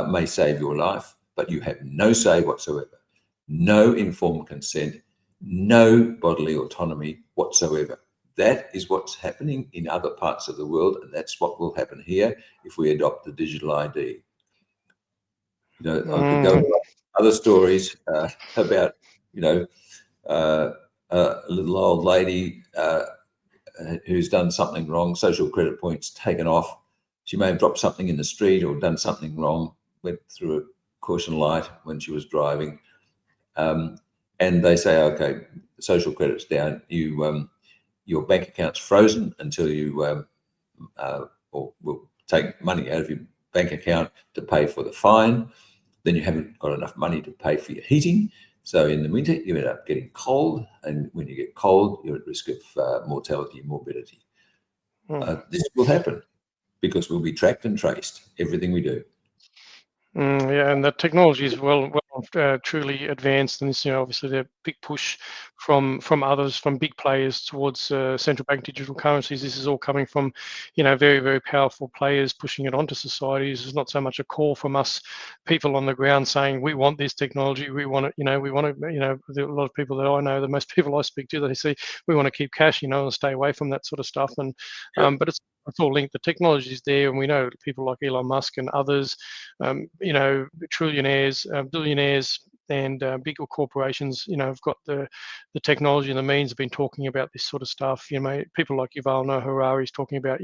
may save your life, but you have no say whatsoever, no informed consent, no bodily autonomy whatsoever. That is what's happening in other parts of the world, and that's what will happen here if we adopt the digital ID. You know, I could go on other stories about, you know, a little old lady who's done something wrong, social credit points taken off. She may have dropped something in the street or done something wrong, went through a caution light when she was driving. And they say, okay, social credit's down. Your bank account's frozen until you, or we'll take money out of your bank account to pay for the fine. Then you haven't got enough money to pay for your heating. So in the winter, you end up getting cold. And when you get cold, you're at risk of mortality and morbidity. This will happen because we'll be tracked and traced, everything we do. Yeah, and the technology is well truly advanced, and this, you know, obviously the big push from others, from big players towards central bank digital currencies. This is all coming from, you know, very, very powerful players pushing it onto societies. It's not so much a call from us people on the ground saying we want this technology, we want it, you know, we want to, you know, a lot of people that I know, the most people I speak to, they say we want to keep cash, you know, and stay away from that sort of stuff. And but it's it's all linked. The technology is there, and we know people like Elon Musk and others, trillionaires, billionaires, and bigger corporations, have got the technology and the means. Have been talking about this sort of stuff. People like Yuval Noah Harari is talking about,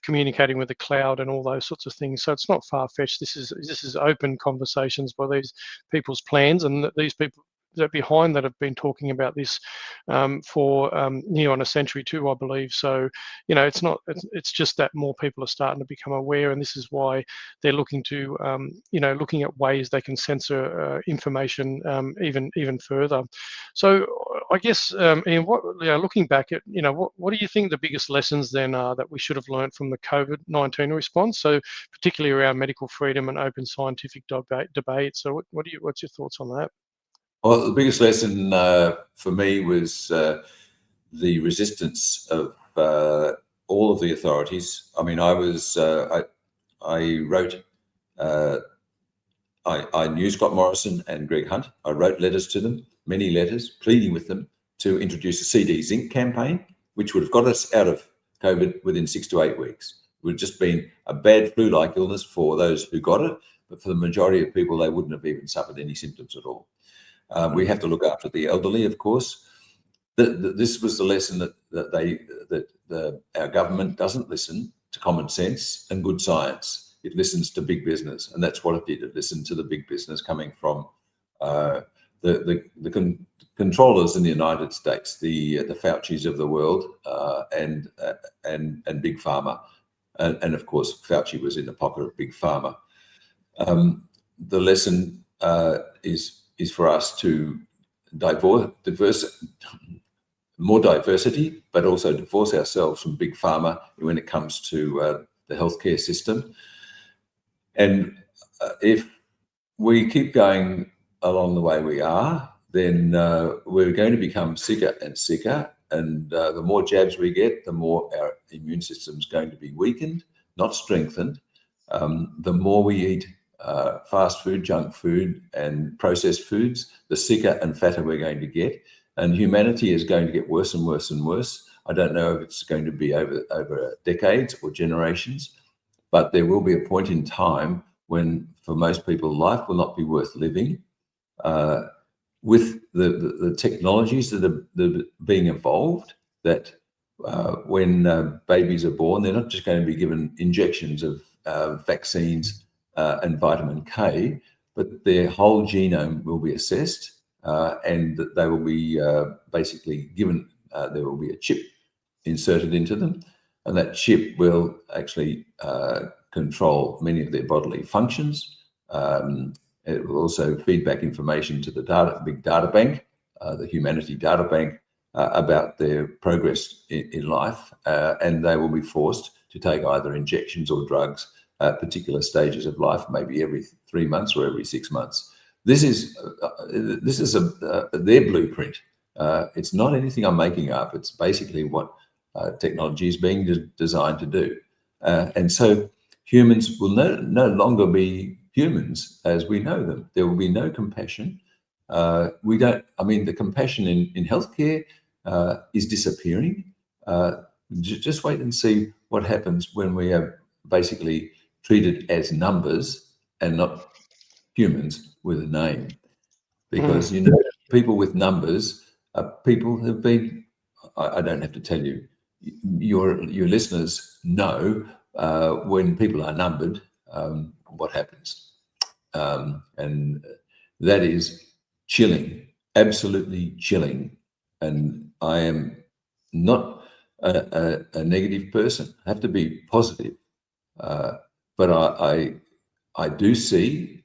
communicating with the cloud and all those sorts of things. So it's not far fetched. This is open conversations by these people's plans, and these people that behind that have been talking about this for near on a century too, I believe. So, it's just that more people are starting to become aware, and this is why they're looking to, looking at ways they can censor information even further. So, I guess, Ian, looking back at, what do you think the biggest lessons then are that we should have learned from the COVID-19 response? So, particularly around medical freedom and open scientific debate. So, what's your thoughts on that? Well, the biggest lesson for me was the resistance of all of the authorities. I mean, I wrote, I knew Scott Morrison and Greg Hunt. I wrote letters to them, many letters, pleading with them to introduce a CD zinc campaign, which would have got us out of COVID within 6 to 8 weeks. It would have just been a bad flu-like illness for those who got it, but for the majority of people, they wouldn't have even suffered any symptoms at all. We have to look after the elderly, of course. This was the lesson that our government doesn't listen to common sense and good science. It listens to big business, and that's what it did. It listened to the big business coming from the controllers in the United States, the Faucis of the world, and big pharma, and of course Fauci was in the pocket of big pharma. The lesson is for us to more diversity, but also divorce ourselves from big pharma when it comes to the healthcare system. And if we keep going along the way we are, then we're going to become sicker and sicker. And the more jabs we get, the more our immune system is going to be weakened, not strengthened. The more we eat fast food, junk food, and processed foods, the sicker and fatter we're going to get. And humanity is going to get worse and worse and worse. I don't know if it's going to be over decades or generations, but there will be a point in time when, for most people, life will not be worth living. With the technologies that are being evolved, that when babies are born, they're not just going to be given injections of vaccines and vitamin K, but their whole genome will be assessed, and that they will be basically given, there will be a chip inserted into them, and that chip will actually control many of their bodily functions. It will also feed back information to the big data bank, the Humanity Data Bank, about their progress in life, and they will be forced to take either injections or drugs at particular stages of life, maybe every 3 months or every 6 months. This is their blueprint. It's not anything I'm making up. It's basically what technology is being designed to do. And so humans will no longer be humans as we know them. There will be no compassion. The compassion in healthcare is disappearing. Just wait and see what happens when we are basically treated as numbers and not humans with a name. Because, people with numbers are people who've been, I don't have to tell you, your listeners know when people are numbered, what happens. And that is chilling, absolutely chilling. And I am not a negative person. I have to be positive. But I do see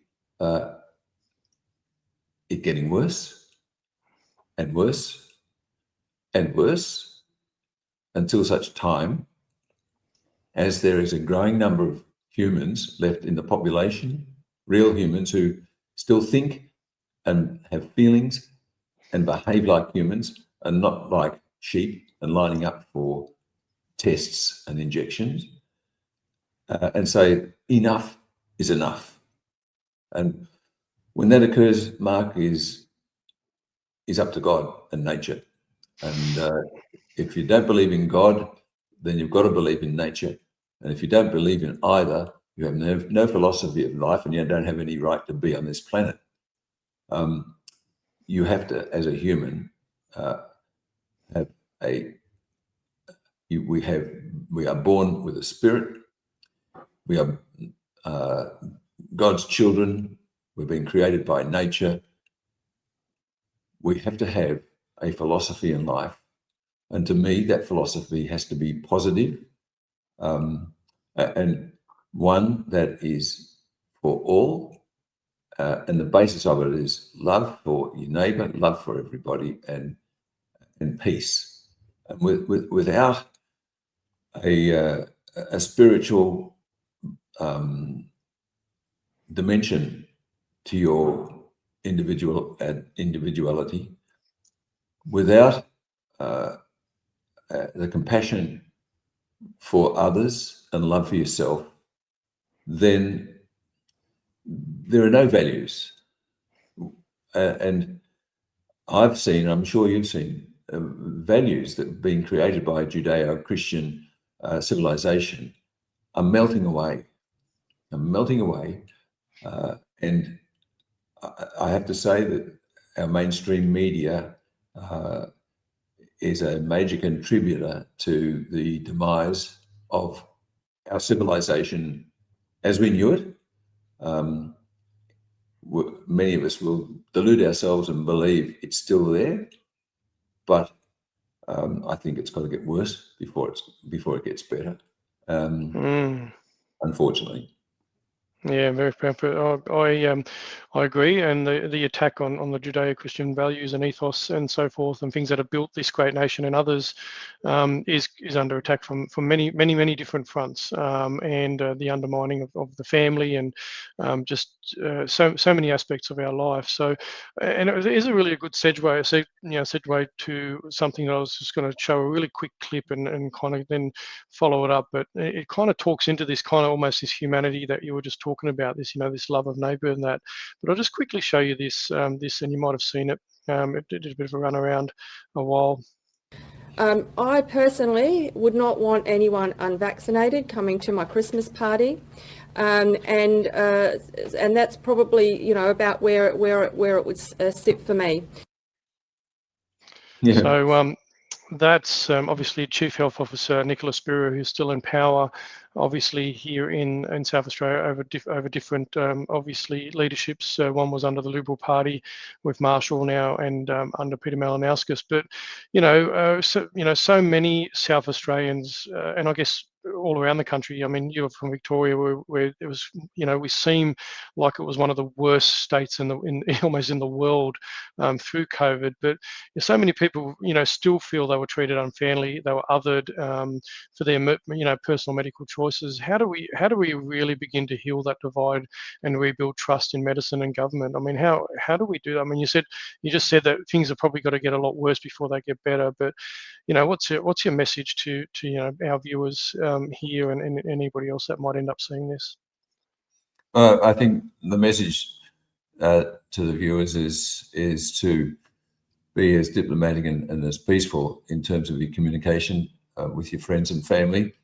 it getting worse and worse and worse until such time as there is a growing number of humans left in the population, real humans who still think and have feelings and behave like humans and not like sheep and lining up for tests and injections, and say enough is enough. And when that occurs, Mark, is up to God and nature. And if you don't believe in God, then you've got to believe in nature. And if you don't believe in either, you have no philosophy of life, and you don't have any right to be on this planet. You have to, as a human, have we are born with a spirit. We are God's children. We've been created by nature. We have to have a philosophy in life. And to me, that philosophy has to be positive, and one that is for all. And the basis of it is love for your neighbour, love for everybody, and peace. And without a spiritual dimension to your individuality, without the compassion for others and love for yourself, then there are no values. And I've seen, I'm sure you've seen, values that have been created by Judeo-Christian civilization are melting away. And I have to say that our mainstream media is a major contributor to the demise of our civilization as we knew it. Many of us will delude ourselves and believe it's still there, but I think it's got to get worse before it gets better. Unfortunately. Yeah, very fair. I agree, and the attack on the Judeo-Christian values and ethos and so forth, and things that have built this great nation and others, is under attack from many different fronts, and the undermining of the family, and just so many aspects of our life. So, and it is a really good segue to something that I was just going to show a really quick clip and kind of then follow it up. But it kind of talks into this kind of almost this humanity that you were just talking about, this this love of neighbour and that. But I'll just quickly show you this, and you might have seen it. It did a bit of a run around a while. I personally would not want anyone unvaccinated coming to my Christmas party, and that's probably about where it would sit for me. Yeah. So that's obviously Chief Health Officer Nicola Spiro, who's still in power, obviously here in South Australia over different obviously leaderships. One was under the Liberal Party with Marshall now, and under Peter Malinauskas. But so many South Australians, and I guess all around the country. I mean, you're from Victoria, where it was, we seem like it was one of the worst states almost in the world through COVID. But so many people, still feel they were treated unfairly, they were othered for their, personal medical choices. How do we really begin to heal that divide and rebuild trust in medicine and government? I mean, how do we do that? I mean, you just said that things have probably got to get a lot worse before they get better. But what's your message to our viewers here and anybody else that might end up seeing this? I think the message to the viewers is to be as diplomatic and as peaceful in terms of your communication with your friends and family,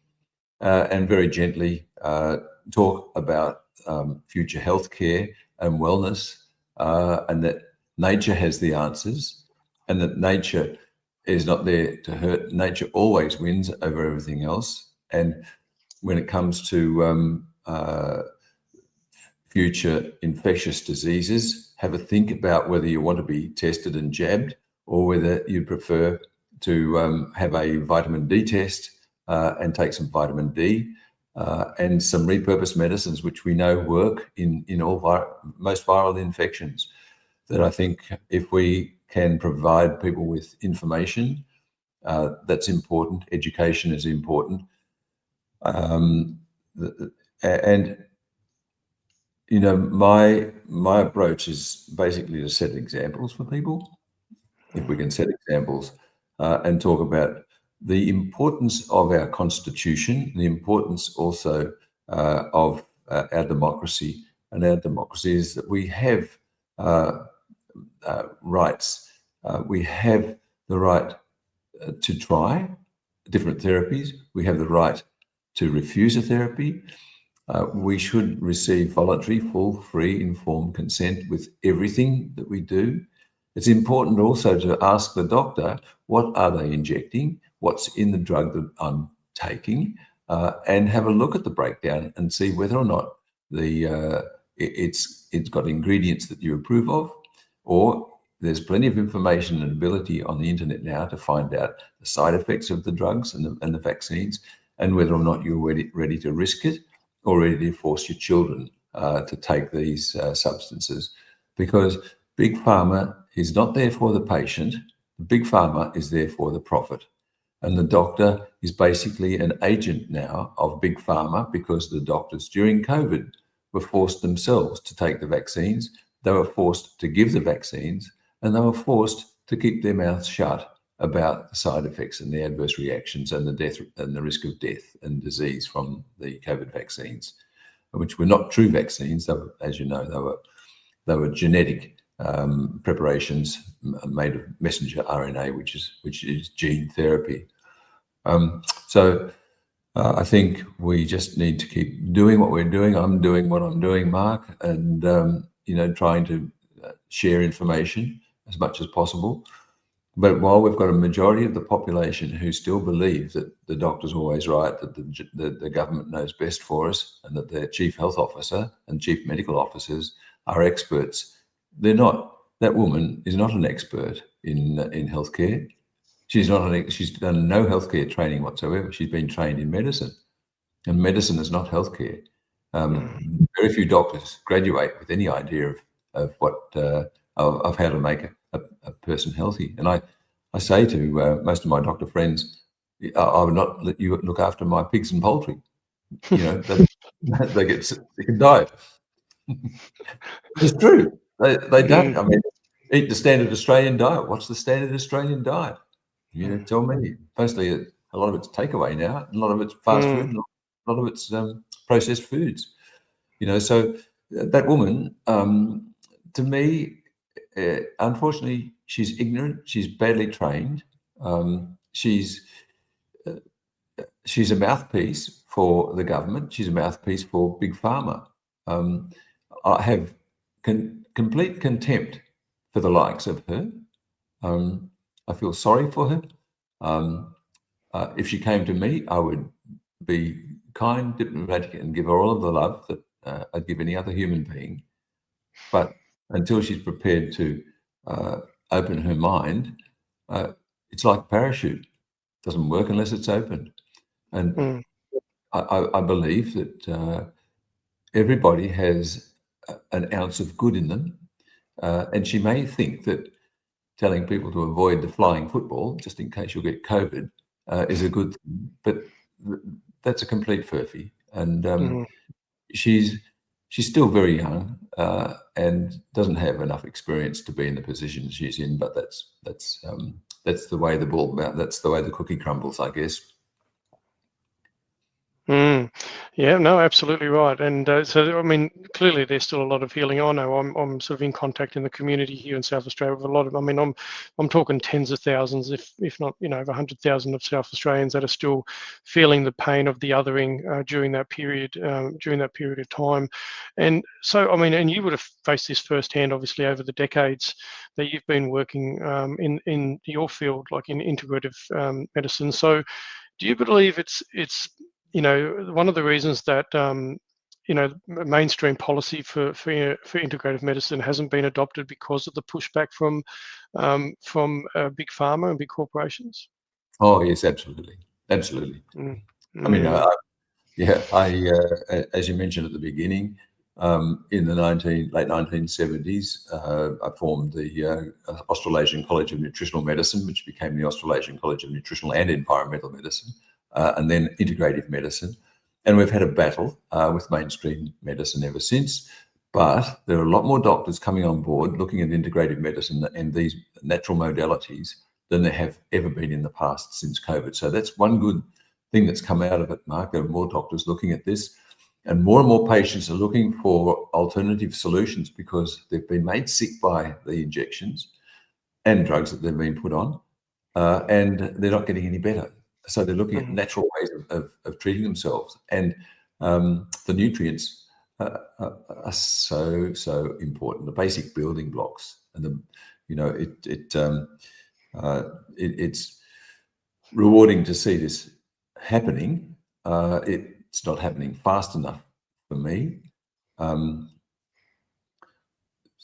and very gently talk about future healthcare and wellness, and that nature has the answers, and that nature is not there to hurt. Nature always wins over everything else. And when it comes to future infectious diseases, have a think about whether you want to be tested and jabbed, or whether you prefer to have a vitamin D test and take some vitamin D and some repurposed medicines, which we know work in most viral infections. That I think if we can provide people with information, that's important. Education is important. And my approach is basically to set examples for people. If we can set examples and talk about the importance of our constitution, the importance also of our democracy. And our democracy is that we have rights. We have the right to try, different therapies. We have the right to refuse a therapy. We should receive voluntary, full, free, informed consent with everything that we do. It's important also to ask the doctor, what are they injecting? What's in the drug that I'm taking? And have a look at the breakdown and see whether or not it's got ingredients that you approve of, or there's plenty of information and ability on the internet now to find out the side effects of the drugs and the vaccines, and whether or not you're ready to risk it, or ready to force your children to take these substances. Because Big Pharma is not there for the patient. Big Pharma is there for the profit. And the doctor is basically an agent now of Big Pharma, because the doctors during COVID were forced themselves to take the vaccines. They were forced to give the vaccines, and they were forced to keep their mouths shut about the side effects and the adverse reactions and the death and the risk of death and disease from the COVID vaccines, which were not true vaccines. They were, as you know, they were genetic preparations made of messenger RNA, which is gene therapy. I think we just need to keep doing what we're doing. I'm doing what I'm doing, Mark, and trying to share information as much as possible. But while we've got a majority of the population who still believe that the doctor's always right, that the government knows best for us, and that their chief health officer and chief medical officers are experts, they're not. That woman is not an expert in healthcare. She's done no healthcare training whatsoever. She's been trained in medicine, and medicine is not healthcare. Very few doctors graduate with any idea of what of how to make a person healthy. And I say to most of my doctor friends, I would not let you look after my pigs and poultry. They get sick and die. It's true. They don't. I mean, eat the standard Australian diet. What's the standard Australian diet? Tell me. Mostly, a lot of it's takeaway now. A lot of it's fast food. And a lot of it's processed foods. So that woman, to me, unfortunately, she's ignorant. She's badly trained. She's a mouthpiece for the government. She's a mouthpiece for Big Pharma. I have complete contempt for the likes of her. I feel sorry for her. If she came to me, I would be kind, diplomatic, and give her all of the love that I'd give any other human being. But until she's prepared to open her mind, it's like a parachute. It doesn't work unless it's opened. And I believe that everybody has an ounce of good in them. And she may think that telling people to avoid the flying football, just in case you'll get COVID, is a good thing. But that's a complete furphy. And she's still very young and doesn't have enough experience to be in the position she's in. But that's the way that's the way the cookie crumbles, I guess. Yeah, no, absolutely right. And so, I mean, clearly there's still a lot of healing. I know I'm sort of in contact in the community here in South Australia with a lot of, I mean, I'm talking tens of thousands, if not, over 100,000 of South Australians that are still feeling the pain of the othering during that period of time. And so, I mean, and you would have faced this firsthand, obviously, over the decades that you've been working in your field, like in integrative medicine. So, do you believe it's one of the reasons that mainstream policy for integrative medicine hasn't been adopted because of the pushback from big pharma and big corporations? Oh yes, absolutely. I mean, as you mentioned at the beginning, in the late 1970s, I formed the Australasian College of Nutritional Medicine, which became the Australasian College of Nutritional and Environmental Medicine. And then integrative medicine. And we've had a battle with mainstream medicine ever since. But there are a lot more doctors coming on board looking at integrative medicine and these natural modalities than there have ever been in the past since COVID. So that's one good thing that's come out of it, Mark. There are more doctors looking at this, and more patients are looking for alternative solutions because they've been made sick by the injections and drugs that they've been put on, and they're not getting any better. So they're looking at natural ways of treating themselves, and the nutrients are so important. The basic building blocks, and it's rewarding to see this happening. It's not happening fast enough for me.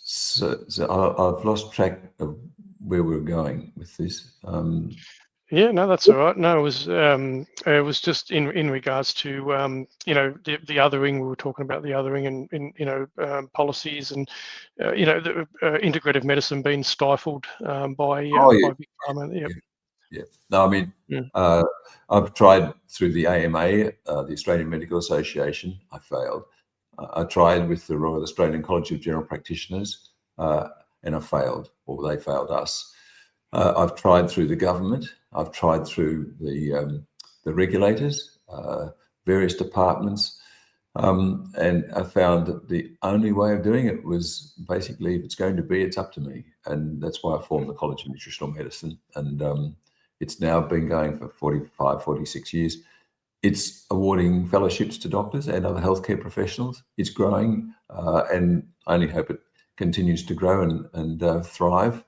So I've lost track of where we're going with this. Yeah, no, that's all right. No, it was just in regards to the othering. We were talking about the othering and policies, and the integrative medicine being stifled by big pharma. Yeah. No, I mean, I've tried through the AMA, the Australian Medical Association. I failed. I tried with the Royal Australian College of General Practitioners, and I failed, or they failed us. I've tried through the government. I've tried through the regulators, various departments, and I found that the only way of doing it was basically, if it's going to be, it's up to me. And that's why I formed the College of Nutritional Medicine. And it's now been going for 45, 46 years. It's awarding fellowships to doctors and other healthcare professionals. It's growing, and I only hope it continues to grow and thrive,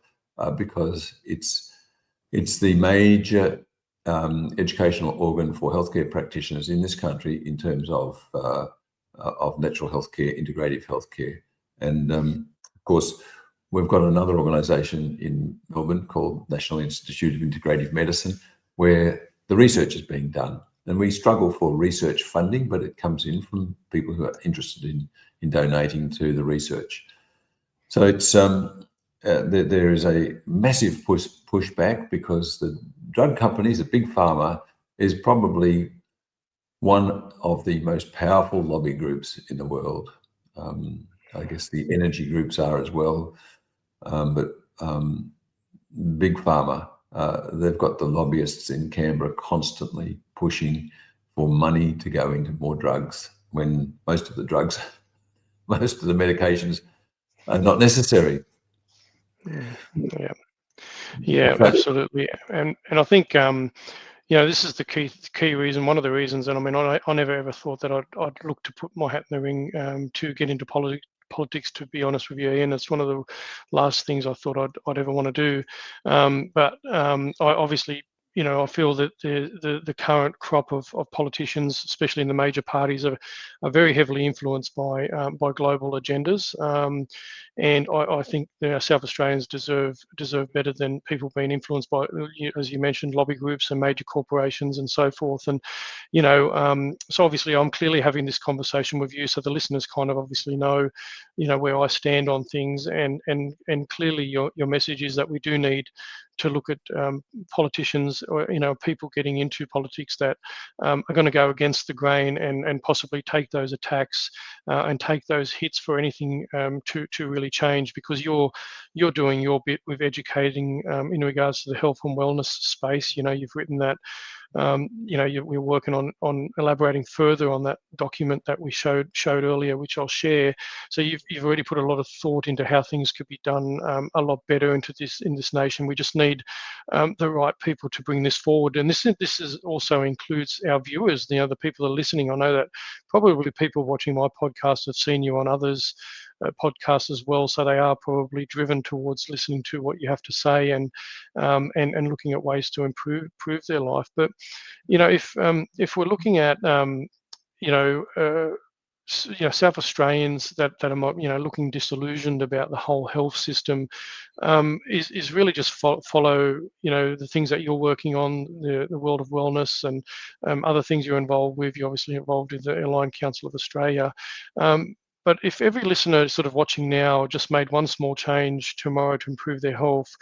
because it's the major educational organ for healthcare practitioners in this country in terms of natural healthcare, integrative healthcare. And of course, we've got another organisation in Melbourne called National Institute of Integrative Medicine, where the research is being done. And we struggle for research funding, but it comes in from people who are interested in donating to the research. So it's there is a massive pushback, because the drug companies, the big pharma, is probably one of the most powerful lobby groups in the world. I guess the energy groups are as well, but big pharma, they've got the lobbyists in Canberra constantly pushing for money to go into more drugs, when most of the medications are not necessary. Yeah, absolutely. And I think this is the key reason, one of the reasons. And I mean, I never ever thought that I'd look to put my hat in the ring to get into politics, to be honest with you, Ian. It's one of the last things I thought I'd ever want to do. But I obviously, I feel that the current crop of politicians, especially in the major parties, are very heavily influenced by global agendas. And I think South Australians deserve better than people being influenced by, as you mentioned, lobby groups and major corporations and so forth. And so obviously I'm clearly having this conversation with you, so the listeners kind of obviously know where I stand on things. And clearly your message is that we do need to look at politicians, or people getting into politics that are going to go against the grain and possibly take those attacks and take those hits for anything to really change, because you're doing your bit with educating in regards to the health and wellness space. You've written that. We're working on elaborating further on that document that we showed earlier, which I'll share. So you've already put a lot of thought into how things could be done a lot better in this nation. We just need the right people to bring this forward. And this is also includes our viewers, the people that are listening. I know that probably people watching my podcast have seen you on others podcasts as well, so they are probably driven towards listening to what you have to say and looking at ways to improve their life. But if we're looking at South Australians that are looking disillusioned about the whole health system, is really just follow the things that you're working on, the world of wellness and other things you're involved with. You're obviously involved with the Airline Council of Australia. But if every listener sort of watching now just made one small change tomorrow to improve their health,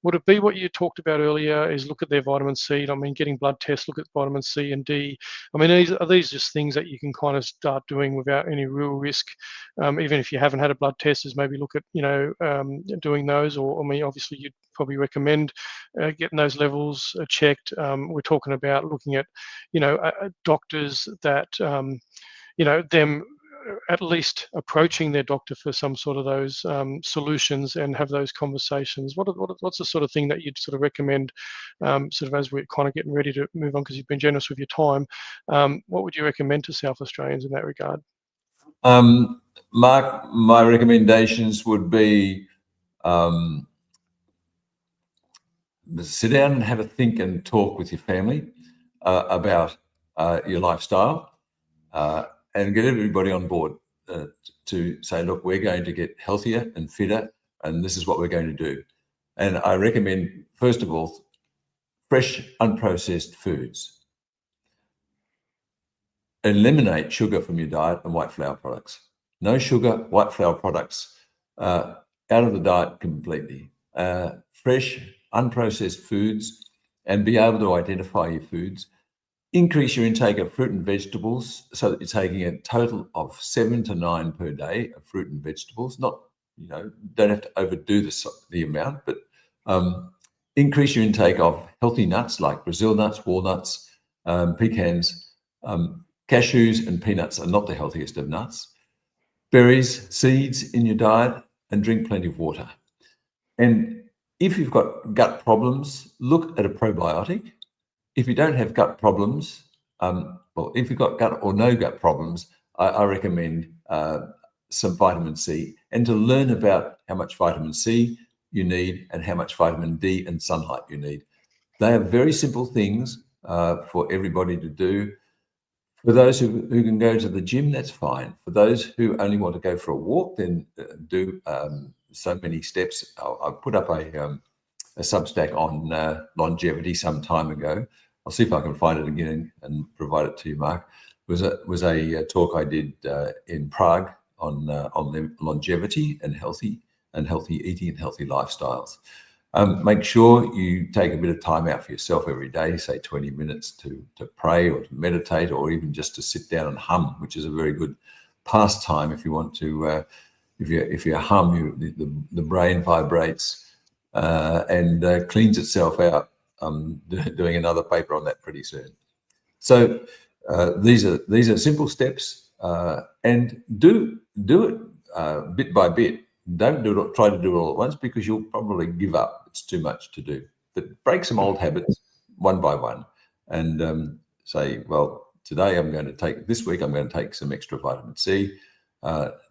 would it be what you talked about earlier, is look at their vitamin C? I mean, getting blood tests, look at vitamin C and D. I mean, are these just things that you can kind of start doing without any real risk? Even if you haven't had a blood test, is maybe look at, doing those, or I mean, obviously you'd probably recommend getting those levels checked. We're talking about looking at, doctors that, them at least approaching their doctor for some sort of those solutions and have those conversations? What's the sort of thing that you'd sort of recommend, sort of as we're kind of getting ready to move on, because you've been generous with your time? What would you recommend to South Australians in that regard? Mark, my recommendations would be sit down and have a think and talk with your family about your lifestyle and get everybody on board to say, look, we're going to get healthier and fitter, and this is what we're going to do. And I recommend, first of all, fresh, unprocessed foods. Eliminate sugar from your diet and white flour products. No sugar, white flour products, out of the diet completely. Fresh, unprocessed foods, and be able to identify your foods. Increase your intake of fruit and vegetables so that you're taking a total of 7 to 9 per day of fruit and vegetables. Not, don't have to overdo the amount, but increase your intake of healthy nuts like Brazil nuts, walnuts, pecans. Cashews and peanuts are not the healthiest of nuts. Berries, seeds in your diet, and drink plenty of water. And if you've got gut problems, look at a probiotic. If you don't have gut problems, if you've got gut or no gut problems, I recommend some vitamin C, and to learn about how much vitamin C you need and how much vitamin D and sunlight you need. They are very simple things for everybody to do. For those who can go to the gym, that's fine. For those who only want to go for a walk, then do so many steps. I put up a Substack on longevity some time ago. I'll see if I can find it again and provide it to you, Mark. It was a talk I did in Prague on longevity and healthy eating and healthy lifestyles. Make sure you take a bit of time out for yourself every day, say 20 minutes to pray or to meditate, or even just to sit down and hum, which is a very good pastime if you want to. If you hum, the brain vibrates and cleans itself out. I'm doing another paper on that pretty soon. So these are simple steps, and do it bit by bit. Don't try to do it all at once, because you'll probably give up. It's too much to do. But break some old habits one by one, and say, well, this week I'm going to take some extra vitamin C.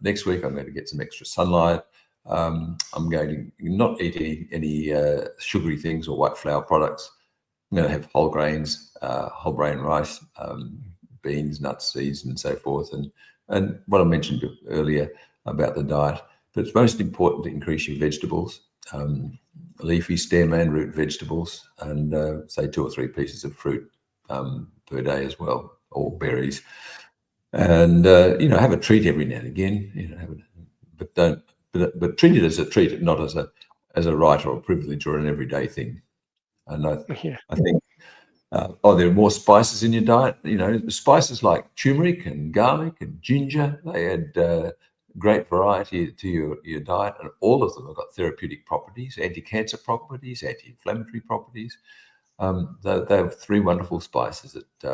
Next week I'm going to get some extra sunlight. I'm going to not eat any sugary things or white flour products. I'm going to have whole grains, whole grain rice, beans, nuts, seeds, and so forth. And what I mentioned earlier about the diet. But it's most important to increase your vegetables, leafy, stem and root vegetables, and say 2 or 3 pieces of fruit per day as well, or berries. And have a treat every now and again. But treat it as a treat, not as a right or a privilege or an everyday thing. And I think, there are more spices in your diet. Spices like turmeric and garlic and ginger, they add great variety to your diet, and all of them have got therapeutic properties, anti-cancer properties, anti-inflammatory properties. They have 3 wonderful spices that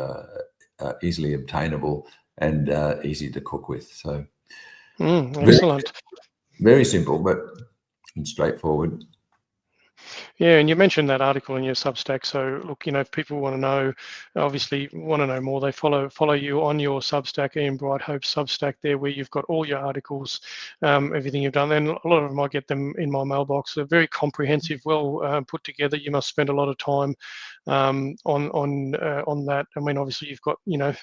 are easily obtainable and easy to cook with. So excellent. Very simple, but straightforward. Yeah, and you mentioned that article in your Substack. So look, if people want to know, obviously want to know more, they follow you on your Substack, Ian Brighthope Substack there, where you've got all your articles, everything you've done. And a lot of them, I get them in my mailbox. They're very comprehensive, well put together. You must spend a lot of time on that. I mean, obviously you've got your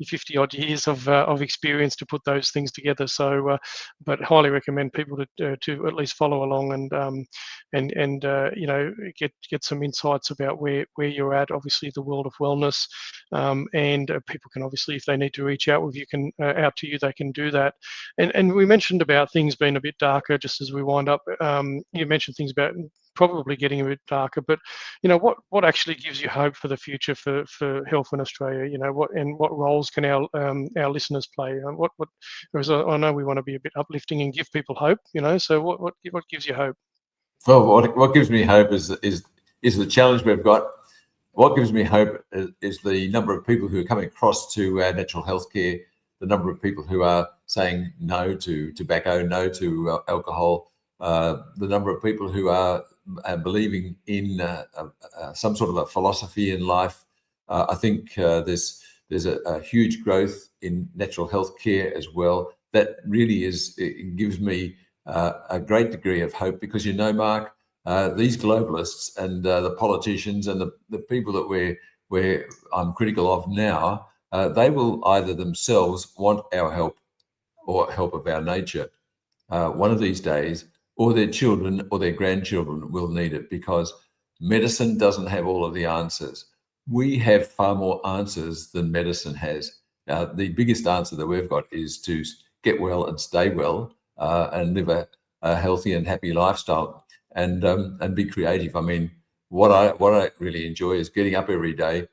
50 odd years of experience to put those things together. So, but highly recommend people to at least follow along and get some insights about where you're at. Obviously, the world of wellness, and people can obviously, if they need to reach out with you, out to you, they can do that. And we mentioned about things being a bit darker just as we wind up. You mentioned things about probably getting a bit darker, but what actually gives you hope for the future for health in Australia? What roles can our listeners play? Because I know we want to be a bit uplifting and give people hope. So what gives you hope? Well, what gives me hope is the challenge we've got. What gives me hope is the number of people who are coming across to our natural health care the number of people who are saying no to tobacco, no to alcohol, the number of people who are believing in some sort of a philosophy in life. I think there's a huge growth in natural health care as well. That really it gives me a great degree of hope, because, you know, Mark, these globalists and the politicians and the people that I'm critical of now, they will either themselves want our help or help of our nature one of these days, or their children or their grandchildren will need it, because medicine doesn't have all of the answers. We have far more answers than medicine has. The biggest answer that we've got is to get well and stay well and live a healthy and happy lifestyle, and be creative. I mean, what I really enjoy is getting up every day,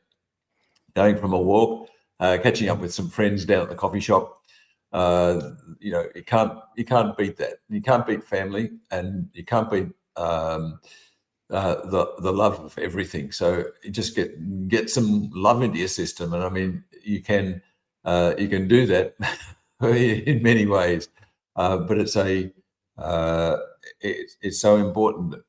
going from a walk, catching up with some friends down at the coffee shop. You know, you can't beat that. You can't beat family, and you can't beat the love of everything. So you just get some love into your system, and I mean, you can do that in many ways. But it's so important that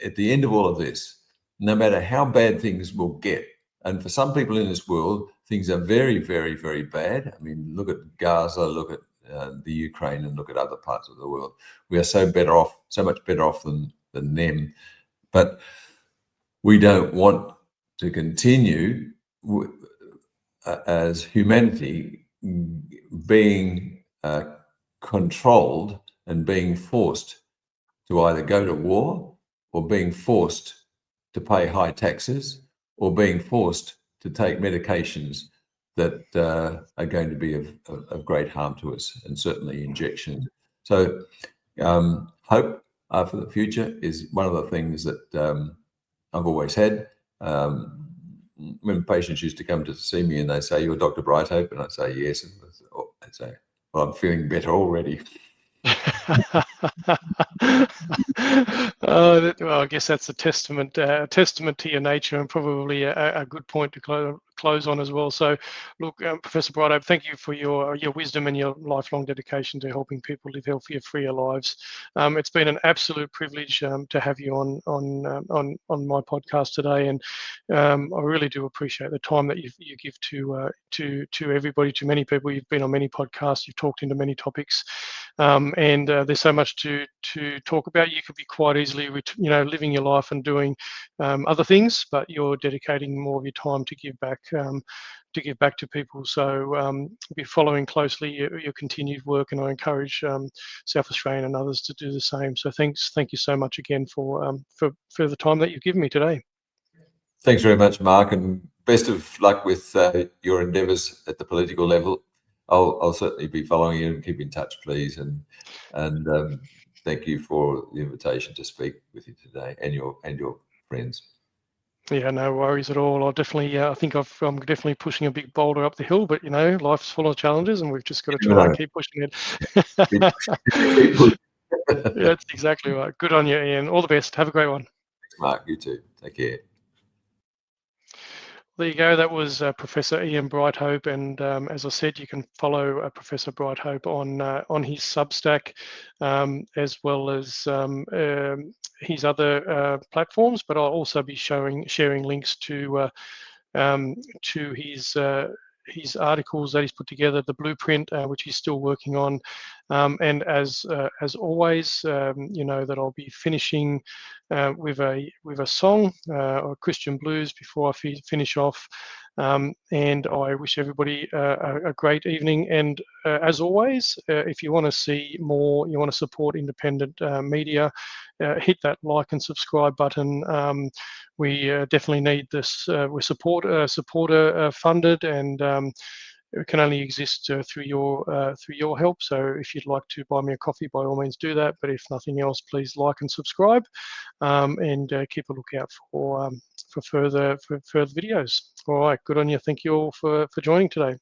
at the end of all of this, no matter how bad things will get, and for some people in this world, things are very, very, very bad. I mean, look at Gaza, look at the Ukraine, and look at other parts of the world. We are so much better off than them. But we don't want to continue as humanity being controlled and being forced to either go to war, or being forced to pay high taxes, or being forced to take medications that are going to be of great harm to us, and certainly injections. So hope for the future is one of the things that I've always had. When patients used to come to see me and they say, "You're Dr. Brighthope," and I say, "Yes," and I'd say, "Well, I'm feeling better already." Well, I guess that's a testament to your nature, and probably a good point to close on as well. So, look, Professor Brighthope, thank you for your wisdom and your lifelong dedication to helping people live healthier, freer lives. It's been an absolute privilege to have you on my podcast today, and I really do appreciate the time that you give to everybody, to many people. You've been on many podcasts, you've talked into many topics. And there's so much to talk about. You could be quite easily, living your life and doing other things, but you're dedicating more of your time to give back to people. So I'll be following closely your continued work, and I encourage South Australian and others to do the same. So thank you so much again for the time that you've given me today. Thanks very much, Mark, and best of luck with your endeavours at the political level. I'll certainly be following you, and keep in touch, please. And thank you for the invitation to speak with you today, and your friends. Yeah, no worries at all. I'll definitely, I think I'm definitely pushing a big boulder up the hill, but life's full of challenges, and we've just got to try and keep pushing it. Keep pushing. Yeah, that's exactly right. Good on you, Ian. All the best. Have a great one. Thanks, Mark. You too. Take care. There you go. That was Professor Ian Brighthope, and as I said, you can follow Professor Brighthope on his Substack, as well as his other platforms. But I'll also be sharing links to his articles that he's put together, the blueprint, which he's still working on. And as always, that I'll be finishing with a song, or Christian blues, before I finish off. And I wish everybody a great evening. And as always, if you want to see more, you want to support independent media, hit that like and subscribe button. We definitely need this. We're supporter funded, and it can only exist through your help. So if you'd like to buy me a coffee, by all means do that. But if nothing else, please like and subscribe, and keep a lookout for further videos. All right, good on you. Thank you all for joining today.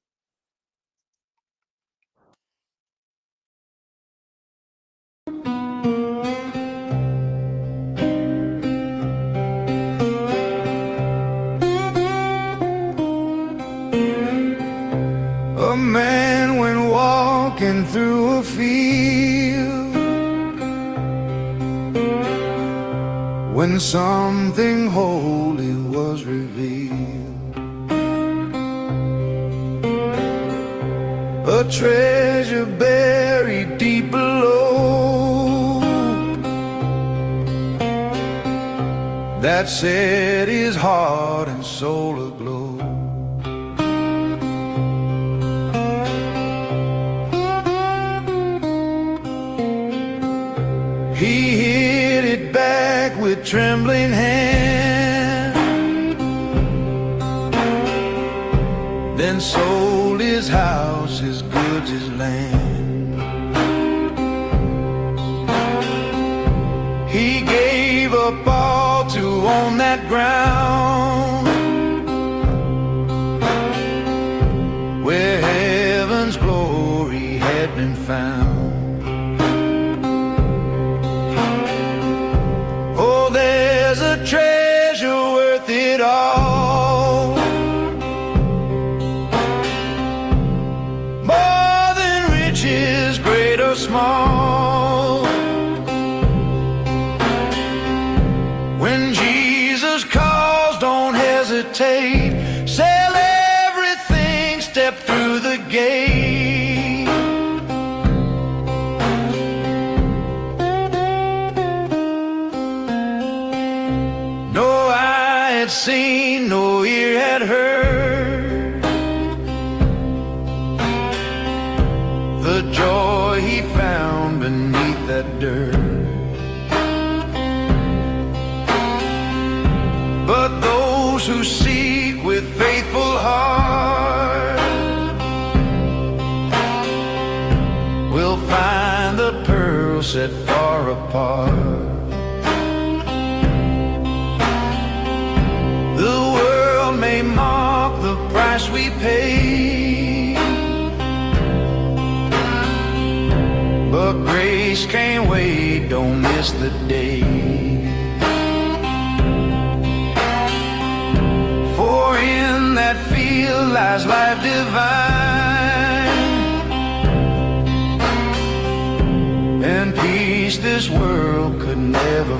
A man went walking through a field when something holy was revealed. A treasure buried deep below that set his heart and soul aglow. He hid it back with trembling hand, then sold his house, his goods, his land. He gave up all to own that ground where heaven's glory had been found. There's a treasure worth it all, more than riches, great or small. When Jesus calls, don't hesitate. Sell everything, step through the gate. Seen, no ear had heard the joy he found beneath that dirt. But those who seek with faithful heart will find the pearl set far apart. The world may mock the price we pay, but grace can't wait, don't miss the day. For in that field lies life divine, and peace this world could never